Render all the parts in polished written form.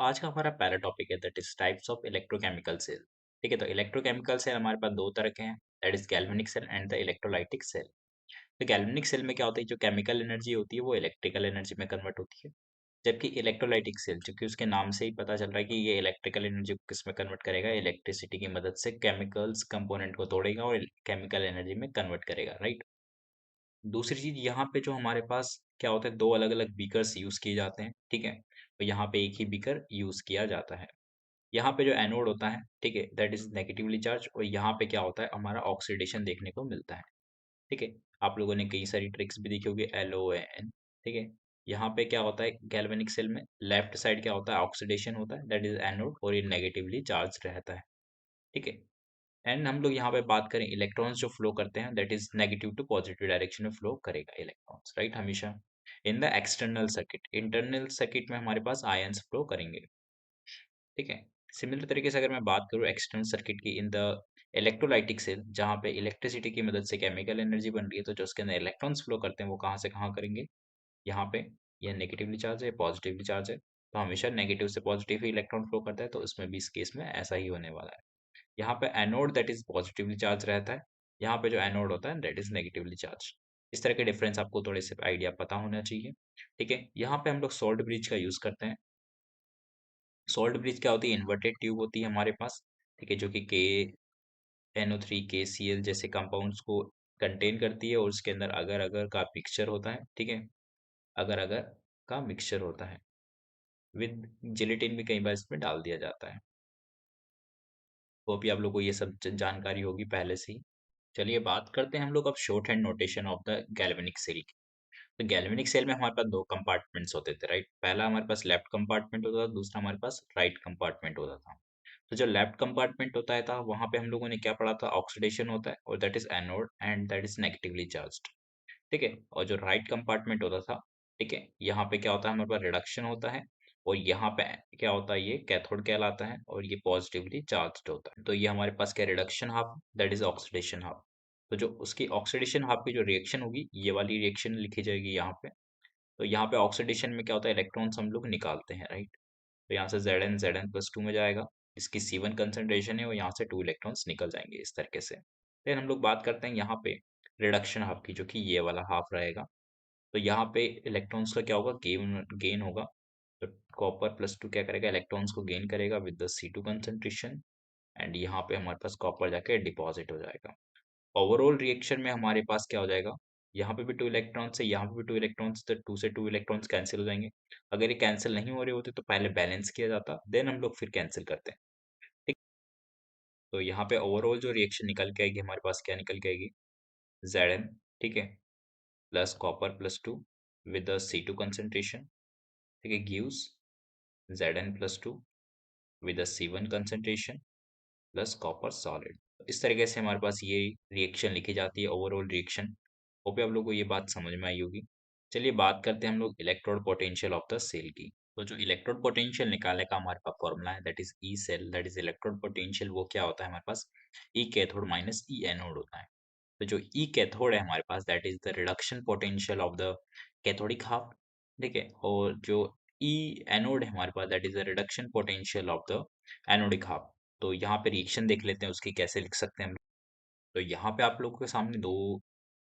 आज का हमारा पहला टॉपिक है that is types of electrochemical cell. ठीक है, तो इलेक्ट्रोकेमिकल सेल हमारे पास दो तरह के हैं, that is galvanic cell and the electrolytic cell. तो गैल्वेनिक सेल में क्या होता है, जो केमिकल एनर्जी होती है वो इलेक्ट्रिकल एनर्जी में कन्वर्ट होती है। जबकि इलेक्ट्रोलाइटिक सेल, क्योंकि उसके नाम से ही पता चल रहा है कि ये इलेक्ट्रिकल एनर्जी को किस में कन्वर्ट करेगा, इलेक्ट्रिसिटी की मदद से केमिकल्स कंपोनेंट को तोड़ेगा और केमिकल एनर्जी में कन्वर्ट करेगा, राइट। दूसरी चीज यहाँ पे जो हमारे पास क्या होता है, दो अलग अलग बीकर्स यूज किए जाते हैं। ठीक है, तो यहाँ पे एक ही बीकर यूज किया जाता है। यहाँ पे जो एनोड होता है, ठीक है, दैट इज नेगेटिवली चार्ज, और यहाँ पे क्या होता है, हमारा ऑक्सीडेशन देखने को मिलता है। ठीक है, आप लोगों ने कई सारी ट्रिक्स भी देखी होगी, LON। ठीक है, यहाँ पे क्या होता है, गैल्वेनिक सेल में लेफ्ट साइड क्या होता है, ऑक्सीडेशन होता है, दैट इज एनोड, और ये नेगेटिवली चार्ज रहता है। ठीक है, एंड हम लोग यहाँ पे बात करें, इलेक्ट्रॉन्स जो फ्लो करते हैं that is negative to positive direction में फ्लो करेगा इलेक्ट्रॉन्स, राइट, हमेशा। In the external circuit, internal circuit में हमारे पास आयंस फ्लो करेंगे। ठीक है, सिमिलर तरीके से अगर मैं बात करूँ एक्सटर्नल सर्किट की, इन द इलेक्ट्रोलाइटिक सेल, जहाँ पे इलेक्ट्रिसिटी की मदद से केमिकल एनर्जी बन रही है, तो जो उसके अंदर इलेक्ट्रॉन्स फ्लो करते हैं वो कहाँ से कहाँ करेंगे, यहाँ पे। यह नेगेटिवली चार्ज है, पॉजिटिवली चार्ज है, तो हमेशा नेगेटिव से पॉजिटिव ही इलेक्ट्रॉन फ्लो करता है, तो इसमें भी इस केस में ऐसा ही होने वाला है। यहाँ पे anode that is positively charge रहता है, यहाँ पे जो एनोड होता है दैट इज नेगेटिवली चार्ज। इस तरह के डिफरेंस आपको थोड़े से आइडिया पता होना चाहिए। ठीक है, यहाँ पे हम लोग सॉल्ट ब्रिज का यूज करते हैं। सॉल्ट ब्रिज क्या होती है, इन्वर्टेड ट्यूब होती है हमारे पास। ठीक है, जो कि KNO3 KCl जैसे कंपाउंड्स को कंटेन करती है, और उसके अंदर अगर अगर का मिक्सचर होता है। ठीक है, अगर अगर का मिक्सचर होता है, विद जिलेटिन भी कई बार इसमें डाल दिया जाता है। तो अभी आप लोग को ये सब जानकारी होगी पहले से ही। चलिए बात करते हैं हम लोग अब shorthand notation of the galvanic cell की। तो गैल्वेनिक सेल में हमारे पास दो कंपार्टमेंट्स होते थे, राइट। पहला हमारे पास लेफ्ट कंपार्टमेंट होता था, दूसरा हमारे पास राइट कंपार्टमेंट होता था। तो जो लेफ्ट कंपार्टमेंट होता है था, वहां पे हम लोगों ने क्या पढ़ा था, ऑक्सीडेशन होता है, और that is anode and that is negatively charged. ठीक है, और जो राइट कंपार्टमेंट होता था, ठीक है, यहाँ पे क्या होता है, हमारे पास रिडक्शन होता है, और यहाँ पे क्या होता है, ये कैथोड कहलाता है, और ये पॉजिटिवली चार्ज्ड होता है। तो ये हमारे पास क्या, reduction half that is oxidation half. तो जो उसकी ऑक्सीडेशन हाफ की जो रिएक्शन होगी, ये वाली रिएक्शन लिखी जाएगी यहाँ पे। तो यहाँ पे ऑक्सीडेशन में क्या होता है, इलेक्ट्रॉन्स हम लोग निकालते हैं, राइट। तो यहाँ से Zn+2 में जाएगा, इसकी C1 कंसंट्रेशन है, और यहाँ से 2 इलेक्ट्रॉन्स निकल जाएंगे इस तरीके से। फिर हम लोग बात करते हैं यहाँ पे रिडक्शन हाफ की, जो कि ये वाला हाफ रहेगा। तो यहाँ पे इलेक्ट्रॉन्स का क्या होगा, गेन गेन होगा। तो कॉपर+2 क्या करेगा, इलेक्ट्रॉन्स को गेन करेगा with the C2 concentration, and यहाँ पे हमारे पास कॉपर जाके डिपॉजिट हो जाएगा। ओवरऑल रिएक्शन में हमारे पास क्या हो जाएगा, यहाँ पे भी 2 इलेक्ट्रॉन्स है, यहाँ पे भी 2 इलेक्ट्रॉन्स, तो 2 से 2 इलेक्ट्रॉन्स कैंसिल हो जाएंगे। अगर ये कैंसिल नहीं हो रहे होते तो पहले बैलेंस किया जाता, देन हम लोग फिर कैंसिल करते हैं। ठीक, तो यहाँ पे ओवरऑल जो रिएक्शन निकल के आएगी, हमारे पास क्या निकल के आएगी, Zn, ठीक है, plus copper with the C2 concentration, ठीक है, gives Zn+2 with the C1 concentration plus copper solid. इस तरीके से हमारे पास ये रिएक्शन लिखी जाती है, ओवरऑल रिएक्शन। होप आप लोगों को ये बात समझ में आई होगी। चलिए बात करते हैं हम लोग electrode potential of the cell की। तो जो इलेक्ट्रोड पोटेंशियल निकालने का हमारे पास फॉर्मूला है, that is E cell, that is electrode potential. वो क्या होता है हमारे पास, E cathode minus E anode होता है। तो जो ई कैथोड है हमारे पास, that is the reduction potential of the cathodic half. ठीक है, और जो ई एनोड है हमारे पास, that is the reduction potential of the anodic half. तो यहाँ पे रिएक्शन देख लेते हैं उसकी, कैसे लिख सकते हैं हम। तो यहाँ पे आप लोगों के सामने दो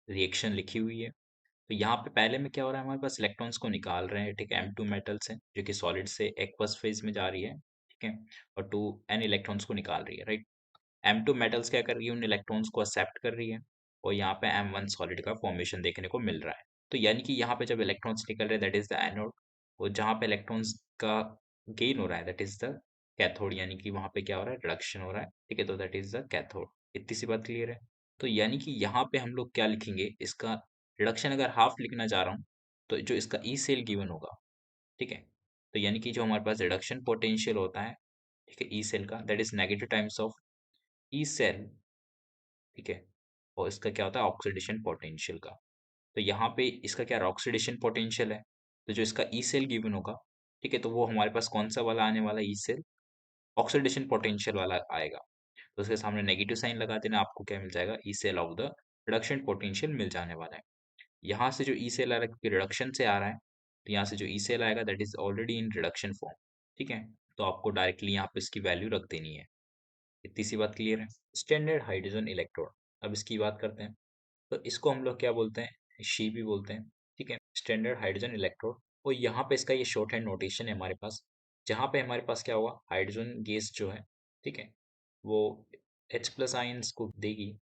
रिएक्शन लिखी हुई है। तो यहाँ पे पहले में क्या हो रहा है, हमारे पास इलेक्ट्रॉन्स को निकाल रहे हैं, ठीक है, M2 मेटल से, जो कि सॉलिड से एक्वस फेज में जा रही है। ठीक है, और 2 N इलेक्ट्रॉन्स को निकाल रही है, राइट। M2 मेटल्स क्या कर रही है, उन इलेक्ट्रॉन्स को एक्सेप्ट कर रही है, और यहाँ पे M1 सॉलिड का फॉर्मेशन देखने को मिल रहा है। तो यानी कि यहाँ पे जब इलेक्ट्रॉन्स निकल रहे हैं, दैट इज द एनोड, और जहाँ पे इलेक्ट्रॉन्स का गेन हो रहा है, दैट इज द कैथोड, यानी कि वहाँ पे क्या हो रहा है, रिडक्शन हो रहा है। ठीक है, तो दैट इज द कैथोड। इतनी सी बात क्लियर है। तो यानी कि यहाँ पे हम लोग क्या लिखेंगे, इसका रिडक्शन अगर हाफ लिखना चाह रहा हूँ, तो जो इसका ई सेल गिवन होगा, ठीक है, तो यानी कि जो हमारे पास रिडक्शन पोटेंशियल होता है, ठीक है, ई सेल का, that is negative times of E cell. ठीक है, और इसका क्या होता है, ऑक्सीडेशन पोटेंशियल का। तो यहाँ पे इसका क्या ऑक्सीडेशन पोटेंशियल है, तो जो इसका ई सेल गिवन होगा, ठीक है, तो वो हमारे पास कौन सा वाला आने वाला, ई सेल ऑक्सीडेशन पोटेंशियल वाला आएगा। तो उसके सामने नेगेटिव साइन लगा देना, आपको क्या मिल जाएगा, E cell of the reduction potential मिल जाने वाला है। यहाँ से जो ई सेल आ रहा है, क्योंकि रिडक्शन से आ रहा है, तो यहाँ से जो ई सेल आएगा that is already in reduction form. ठीक है, तो आपको डायरेक्टली यहाँ पे इसकी वैल्यू रख देनी है। इतनी सी बात क्लियर है। स्टैंडर्ड हाइड्रोजन इलेक्ट्रोड, अब इसकी बात करते हैं। तो इसको हम लोग क्या बोलते हैं, शी भी बोलते हैं। ठीक है, स्टैंडर्ड हाइड्रोजन इलेक्ट्रोड। और यहाँ पे इसका ये शॉर्ट हैंड नोटेशन है हमारे पास, जहाँ पे हमारे पास क्या होगा, हाइड्रोजन गैस जो है, ठीक है, वो H प्लस आयंस को देगी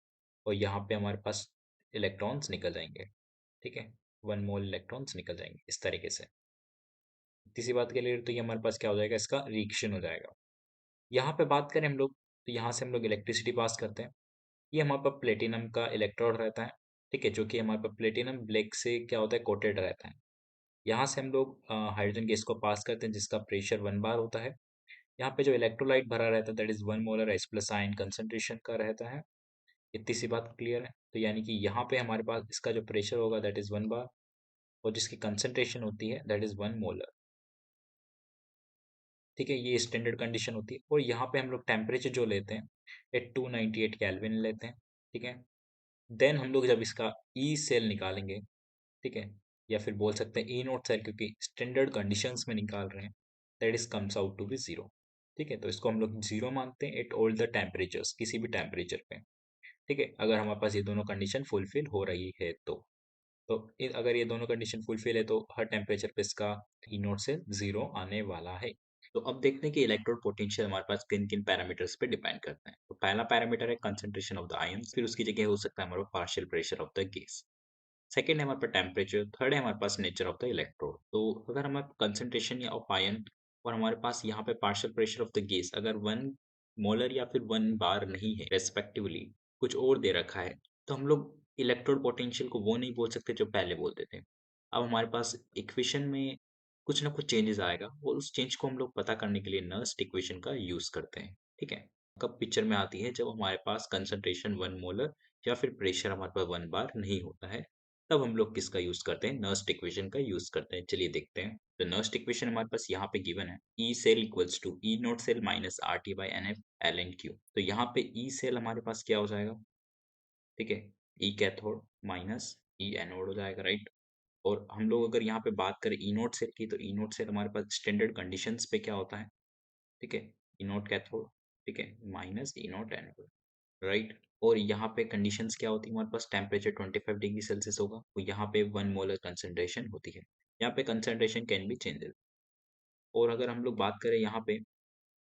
और यहाँ पे हमारे पास इलेक्ट्रॉन्स निकल जाएंगे। ठीक है, 1 मोल इलेक्ट्रॉन्स निकल जाएंगे इस तरीके से। तीसरी बात के लिए तो ये हमारे पास क्या हो जाएगा, इसका रिएक्शन हो जाएगा। यहाँ पे बात करें हम लोग, तो यहाँ से हम लोग इलेक्ट्रिसिटी पास करते हैं। ये हमारे पास प्लेटिनम का इलेक्ट्रोड रहता है। ठीक है, जो कि हमारे पास प्लेटिनम ब्लैक से क्या होता है, कोटेड रहता है। यहाँ से हम लोग हाइड्रोजन गैस को पास करते हैं जिसका प्रेशर 1 बार होता है। यहाँ पे जो इलेक्ट्रोलाइट भरा रहता है that is 1 molar H plus ion concentration का रहता है। इतनी सी बात क्लियर है। तो यानी कि यहाँ पे हमारे पास इसका जो प्रेशर होगा दैट इज 1 बार, और जिसकी कंसंट्रेशन होती है दैट इज 1 मोलर। ठीक है, ये स्टैंडर्ड कंडीशन होती है। और यहाँ पे हम लोग टेम्परेचर जो लेते हैं एट 298 केल्विन लेते हैं। ठीक है, देन हम लोग जब इसका ई सेल निकालेंगे, ठीक है, या फिर बोल सकते हैं ई नोट सेल, क्योंकि स्टैंडर्ड कंडीशंस में निकाल रहे हैं, that is comes out to be zero. ठीक है, तो इसको हम लोग जीरो मानते हैं एट ऑल द टेम्परेचर्स, किसी भी टेम्परेचर पे। ठीक है, अगर हमारे पास ये दोनों कंडीशन फुलफिल हो रही है तो अगर ये दोनों कंडीशन फुलफिल है तो हर टेम्परेचर पे इसका ई नोट से जीरो आने वाला है। तो अब देखते हैं कि इलेक्ट्रोड पोटेंशियल हमारे पास किन किन पैरामीटर्स पे डिपेंड करते हैं। तो पहला पैरामीटर है कंसंट्रेशन ऑफ द आयंस, फिर उसकी जगह हो सकता है हमारा partial pressure of the gas. Second है हमारे पास टेम्परेचर, थर्ड है हमारे पास नेचर ऑफ द इलेक्ट्रोड। तो अगर हमारे कंसंट्रेशन या ऑफ आयन और हमारे पास यहाँ पे partial pressure of the gas अगर 1 मोलर या फिर 1 बार नहीं है रेस्पेक्टिवली, कुछ और दे रखा है, तो हम लोग इलेक्ट्रोड पोटेंशियल को वो नहीं बोल सकते जो पहले बोलते थे। अब हमारे पास इक्वेशन में कुछ ना कुछ चेंजेस आएगा और उस चेंज को हम लोग पता करने के लिए नर्स्ट इक्वेशन का यूज करते हैं। ठीक है, कब पिक्चर में आती है, जब हमारे पास कंसंट्रेशन 1 मोलर या फिर प्रेशर हमारे पास 1 बार नहीं होता है, तब हम लोग किसका यूज करते हैं, नर्स्ट इक्वेशन का यूज करते हैं। चलिए देखते हैं। तो नर्स्ट इक्वेशन हमारे पास यहाँ पे गिवन है, E cell equals to E naught cell minus R T by N F L N Q. तो यहाँ पे ई सेल हमारे पास क्या हो जाएगा, ठीक है, ई कैथोड माइनस ई एनोड हो जाएगा, राइट। और हम लोग अगर यहाँ पे बात करें ई नोट सेल की, तो ई नोट सेल हमारे पास स्टैंडर्ड कंडीशंस पे क्या होता है, ठीक है, ई नोट कैथोड, ठीक है, माइनस ई नोट एनोड, राइट। और यहाँ पे कंडीशंस क्या होती है, हमारे पास टेम्परेचर 25 डिग्री सेल्सियस होगा, तो यहाँ पे 1 मोलर कंसंट्रेशन होती है। यहाँ पे कंसंट्रेशन कैन बी चेंजेस। और अगर हम लोग बात करें यहाँ पे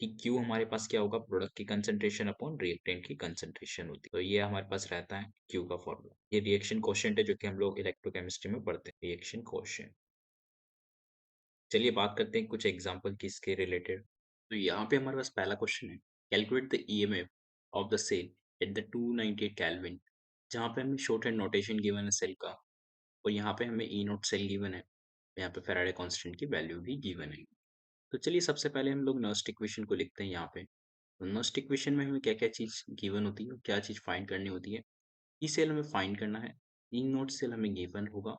कि क्यू हमारे पास क्या होगा, प्रोडक्ट की कंसंट्रेशन अपॉन रिएक्टेंट की कंसंट्रेशन होती है। तो ये हमारे पास रहता है क्यू का फॉर्मूला। ये रिएक्शन कोएफिशिएंट है जो कि हम लोग इलेक्ट्रोकेमिस्ट्री में पढ़ते हैं, रिएक्शन कोएफिशिएंट। चलिए बात करते हैं कुछ एग्जांपल की इसके रिलेटेड। तो यहाँ पे हमारे पास पहला क्वेश्चन है, calculate the EMF of the cell at the 298 kelvin. जहाँ पे हमें शॉर्ट हैंड नोटेशन गिवन है सेल का, और यहाँ पे हमें ई नोट सेल गिवन है, यहाँ पे फैराडे कांस्टेंट की वैल्यू भी गिवन है। तो चलिए सबसे पहले हम लोग नर्स्ट इक्वेशन को लिखते हैं यहाँ पे। तो नर्स्ट इक्वेशन में हमें क्या क्या चीज़ गिवन होती है, क्या चीज़ फाइंड करनी होती है। ई सेल हमें फाइंड करना है, ई नोट सेल हमें गिवन होगा,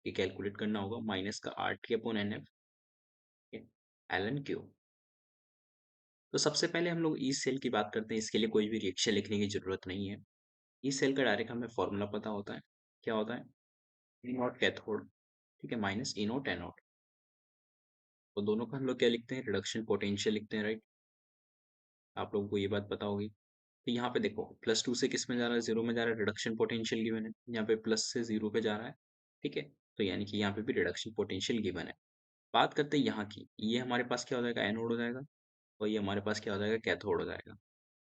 ये कैलकुलेट करना होगा, माइनस का R T upon N F L N Q. तो सबसे पहले हम लोग ई सेल की बात करते हैं। इसके लिए कोई भी रिएक्शन लिखने की जरूरत नहीं है। ई सेल का डायरेक्ट हमें फॉर्मूला पता होता है, क्या होता है, ई नॉट कैथोड, ठीक है, माइनस ई नॉट एनोड। तो दोनों का हम लोग क्या लिखते हैं, रिडक्शन पोटेंशियल लिखते हैं, राइट। आप लोगों को ये बात पता होगी। तो यहाँ पे देखो +2 से किस में जा रहा है, जीरो में जा रहा है, रिडक्शन पोटेंशियल गिवन है। यहाँ पे प्लस से जीरो पे जा रहा है, ठीक है। तो यानी कि यहाँ पे भी रिडक्शन पोटेंशियल गिवन है। बात करते हैं यहाँ की, ये हमारे पास क्या हो जाएगा, एनोड हो जाएगा, और ये हमारे पास क्या हो जाएगा, कैथोड हो जाएगा।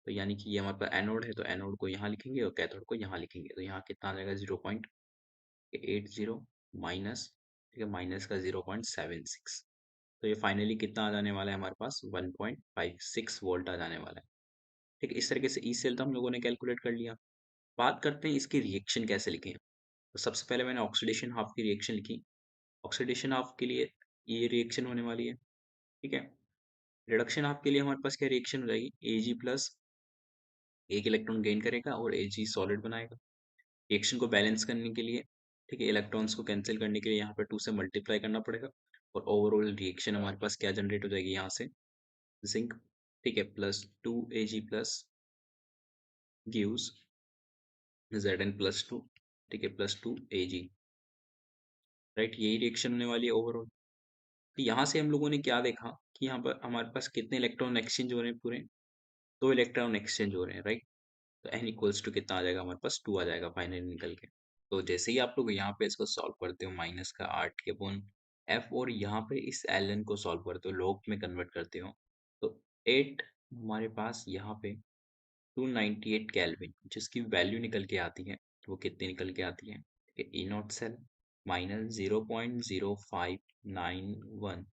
तो यानी कि ये हमारे पास एनोड है, तो एनोड को यहाँ लिखेंगे और कैथोड को यहाँ लिखेंगे। तो यहाँ कितना आ जाएगा, 0.80 माइनस, ठीक है, माइनस का 0.76। तो ये फाइनली कितना आ जाने वाला है, हमारे पास 1.56 वोल्ट आ जाने वाला है। ठीक है, इस तरीके से ई सेल तो हम लोगों ने कैलकुलेट कर लिया। बात करते हैं इसकी रिएक्शन कैसे लिखें। तो सबसे पहले मैंने ऑक्सीडेशन हाफ की रिएक्शन लिखी। ऑक्सीडेशन हाफ के लिए ये रिएक्शन होने वाली है, ठीक है। रिडक्शन हाफ के लिए हमारे पास क्या रिएक्शन हो जाएगी, एजी प्लस, एक इलेक्ट्रॉन गेन करेगा और एजी सॉलिड बनाएगा। रिएक्शन को बैलेंस करने के लिए, ठीक है, इलेक्ट्रॉन्स को कैंसिल करने के लिए यहाँ पे 2 से मल्टीप्लाई करना पड़ेगा, और ओवरऑल रिएक्शन हमारे पास क्या जनरेट हो जाएगी यहाँ से, जिंक, ठीक है, +2 Ag प्लस गिव्स Zn+2, ठीक है, +2 Ag, राइट। यही रिएक्शन होने वाली है ओवरऑल। तो यहाँ से हम लोगों ने क्या देखा कि यहाँ पर हमारे पास कितने इलेक्ट्रॉन एक्सचेंज हो रहे हैं पूरे? 2 इलेक्ट्रॉन एक्सचेंज हो रहे हैं, राइट? तो n इक्वल्स टू कितना आ जाएगा हमारे पास? 2 आ जाएगा फाइनली निकल के। तो जैसे ही आप लोग यहाँ पे इसको सॉल्व करते हो माइनस का 8 के अपॉन f और यहाँ पे इस ln को सॉल्व करते हो, लॉग में कन्वर्ट करते हो, तो 8 हमारे पास यहाँ पे 298 केल्विन जिसकी वैल्यू निकल के आती है, वो कितनी निकल के आती है? E naught cell minus 0.0591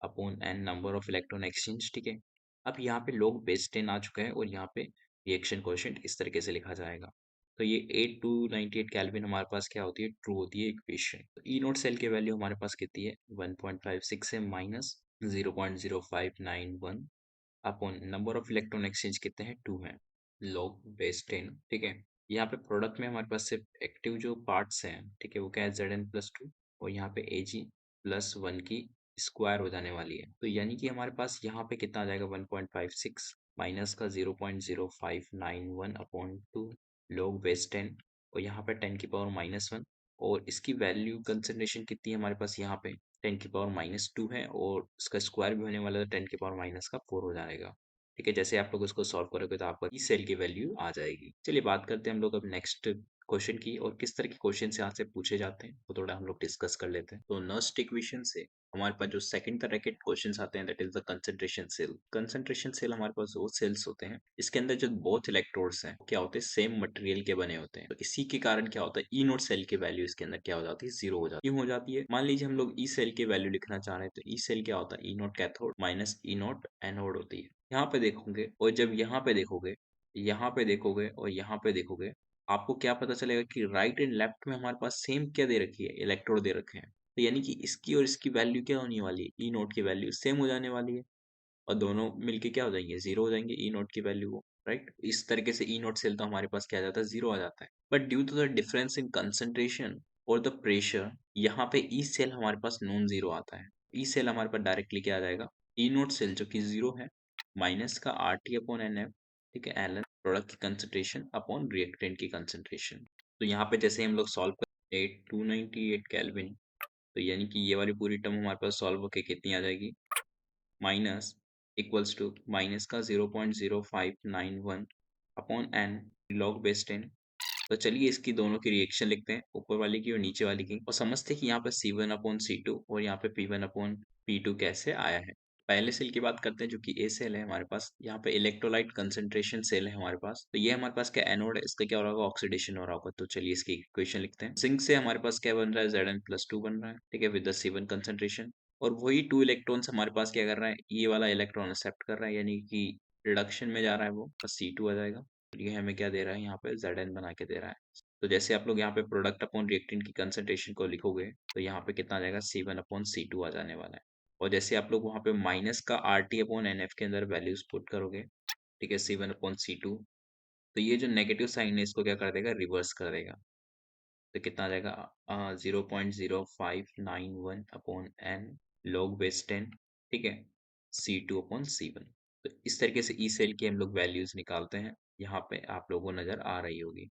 upon n number of electron exchange, ठीक है। अब यहाँ पे log बेस 10 आ चुका है और यहाँ पे रिएक्शन कोएफिशिएंट इस तरीके से लिखा जाएगा। तो ये 8298 केल्विन हमारे पास क्या होती है? ट्रू होती है इक्वेशन। तो ई नोट सेल की वैल्यू हमारे पास कितनी है? 1.56 है minus 0.0591 upon number of electron exchange कितने हैं? 2 हैं, log बेस 10, ठीक है। यहाँ पे प्रोडक्ट में हमारे पास सिर्फ एक्टिव जो पार्ट्स हैं, ठीक है, वो क्या है? Zn+2 और यहाँ पे Ag+1 की स्क्वायर हो जाने वाली है। तो यानी कि हमारे पास यहाँ पे कितना आ जाएगा? 1.56 माइनस का 0.0591 अपॉन 2 log बेस 10 और यहाँ पे 10 की पावर -1 और इसकी वैल्यू कंसंट्रेशन कितनी है हमारे पास? यहाँ पे 10 की पावर -2 है और इसका स्क्वायर भी होने वाला है, 10 की पावर -4 हो जाएगा। ठीक है, जैसे आप लोग उसको सॉल्व करोगे तो आपको ई सेल की वैल्यू आ जाएगी। चलिए बात करते हैं हम लोग अब नेक्स्ट क्वेश्चन की और किस तरह के क्वेश्चन यहाँ से पूछे जाते हैं वो थोड़ा हम लोग डिस्कस कर लेते हैं। तो नर्स्ट इक्वेशन से हमारे पास जो सेकंड तरह के क्वेश्चंस आते हैं that is the concentration cell. Concentration cell हमारे पास वो सेल्स होते हैं इसके अंदर जो बोथ इलेक्ट्रोड्स हैं क्या होते हैं? सेम मटेरियल के बने होते हैं। तो इसी के कारण क्या होता है? ई नोट सेल की वैल्यू इसके अंदर क्या हो जाती है? 0 हो जाती है। क्यों हो जाती है? मान लीजिए हम लोग ई सेल की वैल्यू लिखना चाह रहे हैं तो ई सेल क्या होता है? ई नोट कैथोड माइनस ई नोट एनोड होती है। यहाँ पे देखोगे और जब यहाँ पे देखोगे, यहाँ पे देखोगे और यहाँ पे देखोगे, आपको क्या पता चलेगा कि राइट एंड लेफ्ट में हमारे पास सेम क्या दे रखी है? इलेक्ट्रोड दे रखे हैं। तो यानी कि इसकी और इसकी वैल्यू क्या होने वाली है? ई नोट की वैल्यू सेम हो जाने वाली है और दोनों मिलके क्या हो जाएंगे? 0 हो जाएंगे ई नोट की वैल्यू को, राइट? इस तरीके से ई नोट सेल तो हमारे पास क्या आ जाता है? 0 आ जाता है। But due to the difference in concentration और द प्रेशर यहाँ पे ई सेल हमारे पास नॉन जीरो आता है। ई सेल हमारे पास डायरेक्टली क्या आ जाएगा? ई नोट सेल जो कि 0 है माइनस का R T upon N F, ठीक है, एल एन प्रोडक्ट की कंसंट्रेशन अपॉन रिएक्टेंट की कंसंट्रेशन। तो यहाँ पे जैसे हम लोग सॉल्व कर 8298 केल्विन, तो यानी कि ये वाली पूरी टर्म हमारे पास सॉल्व होके कितनी आ जाएगी? माइनस इक्वल्स टू माइनस का 0.0591 अपॉन एन लॉग बेस 10। तो चलिए इसकी दोनों की रिएक्शन लिखते हैं, ऊपर वाली की और नीचे वाली की, और समझते हैं कि यहाँ पे C1 अपॉन C2 और यहाँ पे P1 अपॉन P2 कैसे आया है। पहले सेल की बात करते हैं जो कि ए सेल है हमारे पास। यहाँ पे इलेक्ट्रोलाइट कंसंट्रेशन सेल है हमारे पास। तो ये हमारे पास क्या एनोड है, इसका क्या हो रहा होगा? ऑक्सीडेशन हो रहा होगा। तो चलिए इसकी इक्वेशन लिखते हैं। जिंक से हमारे पास क्या बन रहा है? Zn+2 बन रहा है, ठीक है, विद द C1 कंसंट्रेशन। और वही 2 इलेक्ट्रॉन्स हमारे पास क्या कर रहा है? ये वाला इलेक्ट्रॉन एक्सेप्ट कर रहा है, यानी कि रिडक्शन में जा रहा है, वो बस C2 आ जाएगा। ये हमें क्या दे रहा है? यहाँ पे Zn बना के दे रहा है। तो जैसे आप लोग यहाँ पे प्रोडक्ट अपॉन रिएक्टेंट की कंसंट्रेशन को लिखोगे तो यहाँ पे कितना आ जाएगा? C1 अपॉन C2 आ जाने वाला है। और जैसे आप लोग वहाँ पे माइनस का R T upon N F के अंदर वैल्यूज पुट करोगे, ठीक है, C1 अपॉन C2, तो ये जो नेगेटिव साइन है इसको क्या कर देगा? रिवर्स कर देगा। तो कितना आ जाएगा? 0.0591 अपॉन एन लॉग बेस 10, ठीक है, C2 अपॉन C1। तो इस तरीके से ई सेल की हम लोग वैल्यूज निकालते हैं। यहाँ पे आप लोगों को नजर आ रही होगी।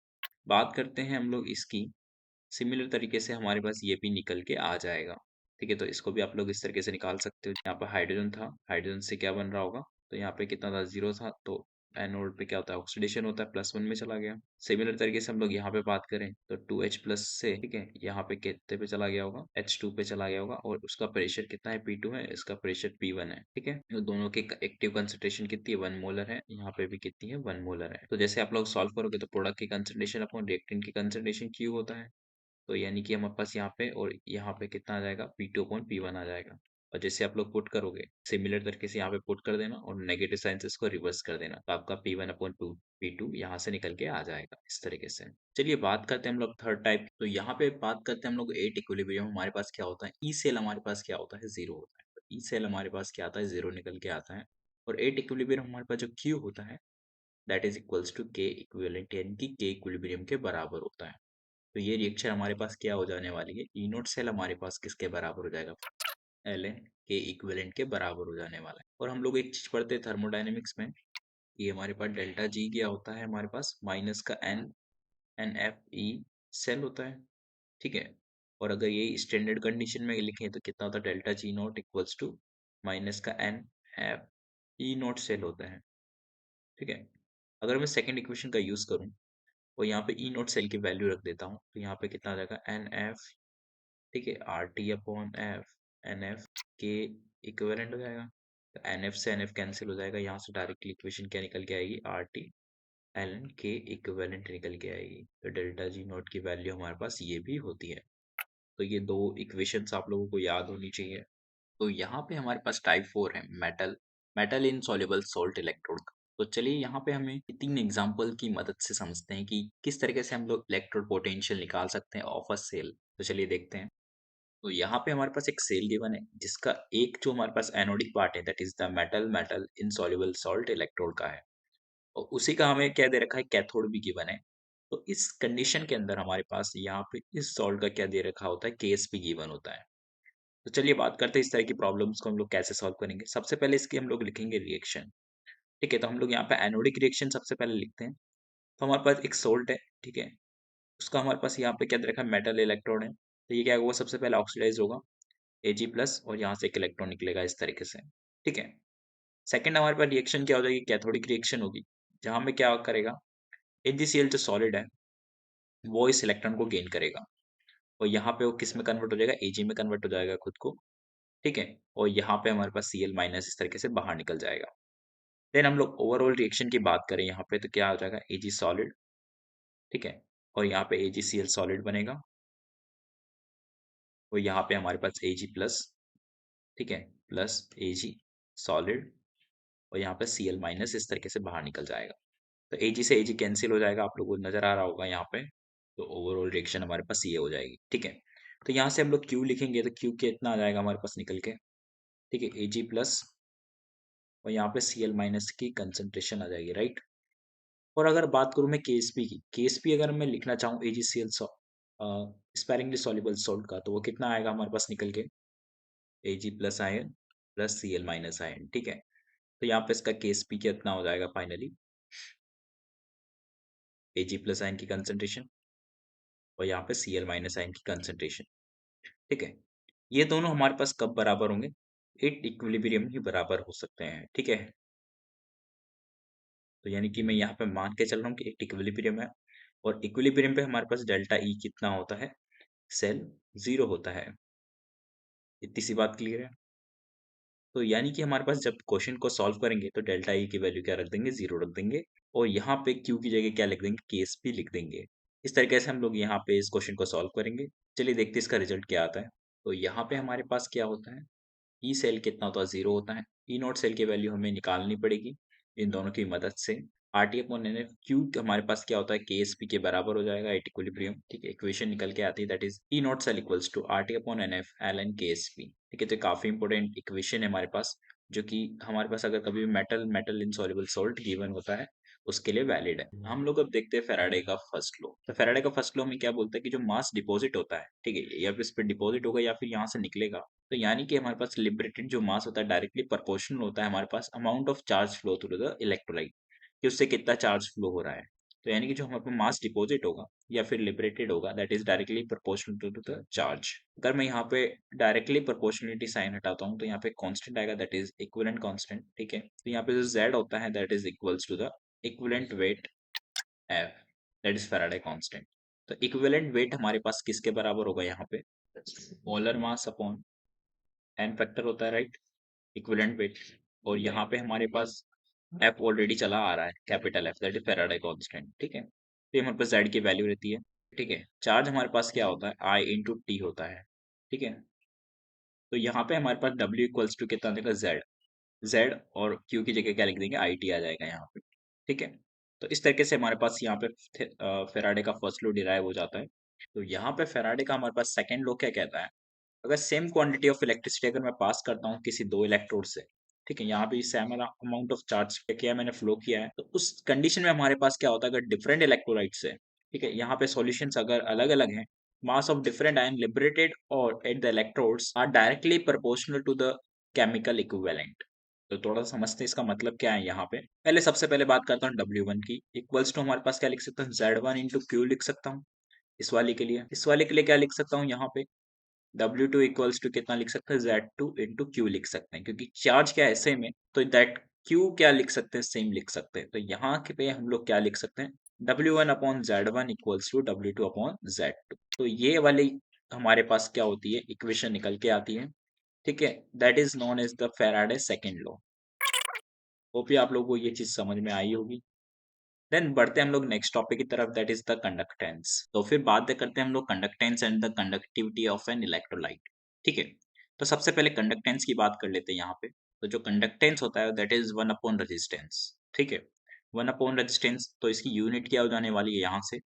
बात करते हैं हम लोग इसकी, सिमिलर तरीके से हमारे पास ये भी निकल के आ जाएगा, ठीक है। तो इसको भी आप लोग इस तरीके से निकाल सकते हो। यहाँ पर हाइड्रोजन था, हाइड्रोजन से क्या बन रहा होगा? तो यहाँ पे कितना था? 0 था, तो एनोड पे क्या होता है? ऑक्सीडेशन होता है, +1 में चला गया। सिमिलर तरीके से हम लोग यहाँ पे बात करें तो 2H प्लस से, ठीक है, यहाँ पे कितने पे चला गया होगा? H2 पे चला गया होगा और उसका प्रेशर कितना है? P2 है, इसका प्रेशर P1 है, ठीक है। तो दोनों की एक्टिव कंसंट्रेशन कितनी है? 1 मोलर है। यहाँ पे भी कितनी है? 1 मोलर है। तो जैसे आप लोग सॉल्व करोगे तो प्रोडक्ट की कंसंट्रेशन अपॉन रिएक्टेंट की कंसंट्रेशन Q होता है। तो यानी कि हमारे पास यहाँ पे और यहाँ पे कितना आ जाएगा? P2 अपॉन P1 आ जाएगा। और जैसे आप लोग पुट करोगे सिमिलर तरीके से यहाँ पे पुट कर देना और नेगेटिव साइन से इसको रिवर्स कर देना, तो आपका P1 अपॉन P2 यहाँ से निकल के आ जाएगा इस तरीके से। चलिए बात करते हैं हम लोग थर्ड टाइप। तो यहाँ पे बात करते हैं हम लोग एट इक्विलिब्रियम। हमारे पास क्या होता है? ई सेल हमारे पास क्या होता है? 0 होता है। तो ई सेल हमारे पास क्या आता है? 0 निकल के आता है। और एट इक्विलिब्रियम हमारे पास जो Q होता है that is equals to K equivalent, यानी कि K इक्विलिब्रियम के बराबर होता है। तो ये रिएक्शन हमारे पास क्या हो जाने वाली है? ई नोट सेल हमारे पास किसके बराबर हो जाएगा? एल एन के इक्विवेलेंट के बराबर हो जाने वाला है। और हम लोग एक चीज पढ़ते हैं थर्मोडायनेमिक्स में, ये हमारे पास डेल्टा जी क्या होता है? हमारे पास माइनस का N N F E cell होता है, ठीक है। और अगर ये स्टैंडर्ड कंडीशन में लिखें तो कितना होता है? Delta G naught equals to minus का N F E naught cell होता है, ठीक है। अगर मैं सेकंड इक्वेशन का यूज करूं और यहाँ पे ई नॉट सेल की वैल्यू रख देता हूँ तो यहाँ पे कितना आ जाएगा एन एफ, ठीक है, R T upon F, N F के इक्विवेलेंट हो जाएगा। तो एन एफ से एन एफ कैंसिल हो जाएगा, यहाँ से डायरेक्टली इक्वेशन क्या निकल के आएगी, आर टी एल एन के इक्विवेलेंट निकल के आएगी। तो डेल्टा जी नॉट की वैल्यू हमारे पास ये भी होती है। तो ये दो इक्वेशंस आप लोगों को याद होनी चाहिए। तो यहाँ पे हमारे पास टाइप 4 है, मेटल, मेटल इन सॉल्युबल सोल्ट इलेक्ट्रोड। तो चलिए यहाँ पे हमें तीन एग्जांपल की मदद से समझते हैं कि किस तरीके से हम लोग इलेक्ट्रोड पोटेंशियल निकाल सकते हैं ऑफ अ सेल। तो चलिए देखते हैं। तो यहाँ पे हमारे पास एक सेल गिवन है जिसका एक जो हमारे पास एनोडिक पार्ट है that is the metal, metal insoluble salt electrode का है, और उसी का हमें क्या दे रखा है, कैथोड भी गिवन है। तो इस कंडीशन के अंदर हमारे पास यहाँ पे इस सॉल्ट का क्या दे रखा होता है, केस भी गिवन होता है। तो चलिए बात करते हैं इस तरह की प्रॉब्लम्स को हम लोग कैसे सॉल्व करेंगे। सबसे पहले इसकी हम लोग लिखेंगे रिएक्शन, ठीक है। तो हम लोग यहाँ पे एनोडिक रिएक्शन सबसे पहले लिखते हैं। तो हमारे पास एक सोल्ट है, ठीक है, उसका हमारे पास यहाँ पे क्या दे रखा है, मेटल इलेक्ट्रोड है। तो ये क्या होगा, सबसे पहले ऑक्सीडाइज होगा Ag प्लस, और यहाँ से एक इलेक्ट्रॉन निकलेगा इस तरीके से, ठीक है। सेकंड हमारे पास रिएक्शन क्या हो जाएगी, कैथोडिक रिएक्शन होगी, जहां में क्या करेगा, AgCl जो सॉलिड है वो इस इलेक्ट्रॉन को गेन करेगा, और यहाँ पे वो किस में कन्वर्ट हो जाएगा, Ag में कन्वर्ट हो जाएगा खुद को, ठीक है। और यहाँ पे हमारे पास Cl माइनस इस तरीके से बाहर निकल जाएगा। देन हम लोग ओवरऑल रिएक्शन की बात करें यहाँ पे तो क्या हो जाएगा, Ag सॉलिड, ठीक है, और यहाँ पे AgCl सॉलिड बनेगा, और यहाँ पे हमारे पास Ag प्लस, ठीक है, प्लस Ag सॉलिड, और यहाँ पे Cl माइनस इस तरीके से बाहर निकल जाएगा। तो Ag से Ag कैंसिल हो जाएगा, आप लोगों को नजर आ रहा होगा यहाँ पे। तो ओवरऑल रिएक्शन हमारे पास ये हो जाएगी, ठीक है। तो यहाँ से हम लोग Q लिखेंगे तो Q कितना आ जाएगा हमारे पास निकल के, ठीक है, Ag प्लस, और यहाँ पे Cl माइनस की कंसंट्रेशन आ जाएगी, राइट। और अगर बात करूँ मैं KSP की, KSP अगर मैं लिखना चाहूँ AgCl स्पेरिंगली सॉल्युबल सॉल्ट का, तो वो कितना आएगा हमारे पास निकल के, Ag plus ion plus Cl minus ion, ठीक है। तो यहाँ पे इसका KSP कितना हो जाएगा फाइनली, Ag प्लस आयन की कंसंट्रेशन, और यहाँ पे Cl माइनस आयन की कंसंट्रेशन, ठीक है। ये दोनों हमारे पास कब बराबर होंगे, एट इक्विलिब्रियम ही बराबर हो सकते हैं, ठीक है। तो यानी कि मैं यहाँ पे मान के चल रहा हूँ कि एक इक्विलिब्रियम है, और इक्विलिब्रियम पे हमारे पास डेल्टा ई कितना होता है, सेल जीरो होता है। इतनी सी बात क्लियर है। तो यानी कि हमारे पास जब क्वेश्चन को सॉल्व करेंगे तो डेल्टा ई की वैल्यू क्या रख देंगे, जीरो रख देंगे, और यहाँ पे क्यू की जगह क्या लिख देंगे, केस भी लिख देंगे। इस तरीके से हम लोग यहाँ पे इस क्वेश्चन को सॉल्व करेंगे। चलिए देखते हैं इसका रिजल्ट क्या आता है। तो यहाँ पे हमारे पास क्या होता है, ई सेल कितना होता है, जीरो होता है। ई नॉट सेल की वैल्यू हमें निकालनी पड़ेगी इन दोनों की मदद से। R T upon N F, Q हमारे पास क्या होता है, के एस पी के बराबर हो जाएगा एट इक्विलिब्रियम, ठीक है। इक्वेशन निकल के आती है that is E naught cell equals to R T upon N F L N K S P, ठीक है। तो काफी इंपॉर्टेंट इक्वेशन है हमारे पास, जो कि हमारे पास अगर कभी भी metal, metal insoluble salt given होता है उसके लिए वैलिड है। हम लोग अब देखते हैं फेराडे का फर्स्ट लॉ। तो फेराडे का फर्स्ट लॉ में क्या बोलता है कि जो मास डिपॉजिट होता है, ठीक है, या फिर इस पे डिपॉजिट होगा या फिर यहाँ से निकलेगा, तो यानी कि हमारे पास लिबरेटेड जो मास होता है डायरेक्टली प्रोपोर्शनल होता है हमारे पास amount of charge flow through the electrolyte, कि उससे कितना चार्ज फ्लो हो रहा है। तो यानी कि जो हमारे पास मास डिपॉजिट होगा या फिर लिबरेटेड होगा that is directly proportional to the charge. अगर मैं यहाँ पे डायरेक्टली प्रोपोर्शनलिटी साइन हटाता हूँ तो यहाँ पे कांस्टेंट आएगा दैट इज इक्विवेलेंट कांस्टेंट, ठीक है। तो यहाँ पे जो z होता है that is equals to the equivalent weight F, that is Faraday constant. तो इक्विवेलेंट वेट हमारे पास किसके बराबर होगा, यहाँ पे molar mass upon N factor होता है, राइट, इक्विवेलेंट वेट। और यहाँ पे हमारे पास एफ ऑलरेडी चला आ रहा है, capital F, that is Faraday constant, ठीक है। तो ये हमारे पास जेड की वैल्यू रहती है, ठीक है। चार्ज हमारे पास क्या होता है, आई इंटू टी होता है, ठीक है। तो यहाँ पे हमारे पास डब्ल्यू इक्वल्स टू कितना देगा, जेड, जेड, और क्यू की जगह क्या लिख देंगे, आई टी आ जाएगा यहाँ पे, ठीक है। तो इस तरीके से हमारे पास यहाँ पे फेराडे का फर्स्ट लॉ डिराइव हो जाता है। तो यहाँ पे फेराडे का हमारे पास सेकंड लॉ क्या कहता है, अगर सेम क्वांटिटी ऑफ इलेक्ट्रिसिटी अगर मैं पास करता हूँ किसी दो इलेक्ट्रोड से, ठीक है, यहाँ पे सेम अमाउंट ऑफ चार्ज किया मैंने, फ्लो किया है, तो उस कंडीशन में हमारे पास क्या होता है, अगर डिफरेंट इलेक्ट्रोलाइट से, ठीक है, यहाँ पे सॉल्यूशंस अगर अलग अलग हैं, mass of different ion liberated और at the electrodes are directly proportional to the chemical equivalent. तो थोड़ा सा समझते हैं इसका मतलब क्या है। यहाँ पे पहले सबसे पहले बात करता हूँ W1 की, इक्वल्स टू हमारे पास क्या लिख सकता हूँ, Z1 इंटू क्यू लिख सकता हूँ। इस वाले के लिए क्या लिख सकता हूँ यहाँ पे, W2 इक्वल्स टू कितना लिख सकते हैं, Z2 इंटू क्यू लिख सकते हैं, क्योंकि चार्ज क्या है सेम है, तो दैट क्यू क्या लिख सकते हैं, सेम लिख सकते हैं। तो यहाँ के पे हम लोग क्या लिख सकते हैं, W1 upon Z1 equals to W2 upon Z2। तो ये वाली हमारे पास क्या होती है, इक्वेशन निकल के आती है। ठीक है, that is known as the Faraday second law. Hope आप लोगों को ये चीज समझ में आई होगी। देन बढ़ते हैं हम लोग नेक्स्ट टॉपिक की तरफ, दैट इज द कंडक्टेंस। तो फिर बात करते हैं हम लोग conductance and the conductivity of an electrolyte. ठीक है, तो सबसे पहले कंडक्टेंस की बात कर लेते हैं यहाँ पे। तो जो कंडक्टेंस होता है दैट इज 1 अपॉन रेजिस्टेंस। ठीक है, 1 अपॉन रेजिस्टेंस, तो इसकी यूनिट क्या हो जाने वाली है, यहाँ से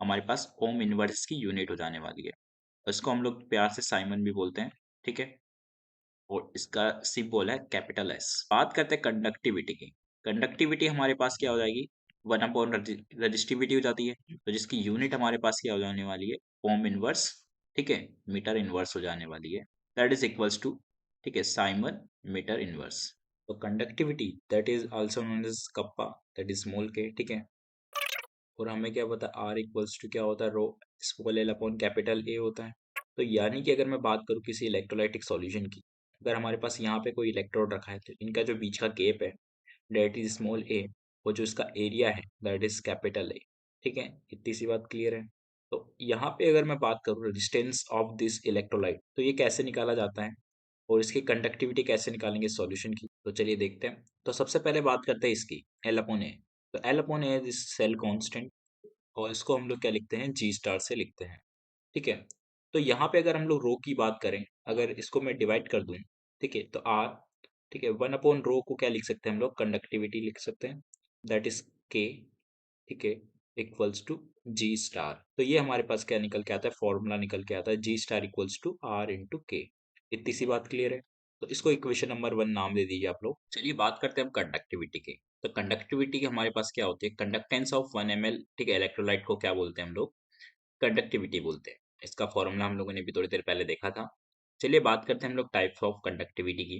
हमारे पास ओम इनवर्स की यूनिट हो जाने वाली है। तो इसको हम लोग प्यार से साइमन भी बोलते हैं। ठीक है, और इसका सिंबल है कैपिटल एस। बात करते हैं कंडक्टिविटी की। कंडक्टिविटी हमारे पास क्या हो जाएगी, 1 अपॉन रजिस्टिविटी हो जाती है, तो जिसकी यूनिट हमारे पास क्या हो जाने वाली है, ओम इनवर्स। ठीक है, मीटर इनवर्स हो जाने वाली है, दैट इज इक्वल्स टू, ठीक है, साइमन मीटर इनवर्स। तो conductivity that is also known as kappa, that is small K. ठीक है, और हमें क्या पता आर इक्वल्स टू क्या होता है, rho small L upon capital A होता है। तो यानी कि अगर मैं बात करूँ किसी इलेक्ट्रोलाइटिक सॉल्यूशन की, अगर हमारे पास यहाँ पे कोई इलेक्ट्रोड रखा है, तो इनका जो बीच का गैप है दैट इज स्मॉल ए, और जो इसका एरिया है दैट इज कैपिटल ए। ठीक है, इतनी सी बात क्लियर है। तो यहाँ पे अगर मैं बात करूँ रेजिस्टेंस ऑफ दिस इलेक्ट्रोलाइट, तो ये कैसे निकाला जाता है और इसकी कंडक्टिविटी कैसे निकालेंगे सॉल्यूशन की, तो चलिए देखते हैं। तो सबसे पहले बात करते हैं इसकी एल अपॉन ए। तो L upon A is cell constant, और इसको हम लोग क्या लिखते हैं, जी स्टार से लिखते हैं। ठीक है, तो यहाँ पे अगर हम लोग रो की बात करें, अगर इसको मैं डिवाइड कर दूं, ठीक है, तो आर, ठीक है, 1 अपॉन रो को क्या लिख सकते हैं हम लोग, कंडक्टिविटी लिख सकते हैं, दैट इज के। ठीक है, इक्वल्स टू जी स्टार। तो ये हमारे पास क्या निकल के आता है, फॉर्मूला निकल के आता है, G star equals to R into K. इतनी सी बात क्लियर है। तो इसको इक्वेशन नंबर 1 नाम दे दीजिए आप लोग। चलिए बात करते हैं हम कंडक्टिविटी की। तो कंडक्टिविटी के हमारे पास क्या होती है, कंडक्टेंस ऑफ 1 ml, ठीक है, इलेक्ट्रोलाइट को क्या बोलते हैं हम लोग, कंडक्टिविटी बोलते हैं। इसका फॉर्मूला हम लोगों ने भी थोड़ी देर पहले देखा था। चलिए बात करते हैं हम लोग टाइप्स ऑफ कंडक्टिविटी की।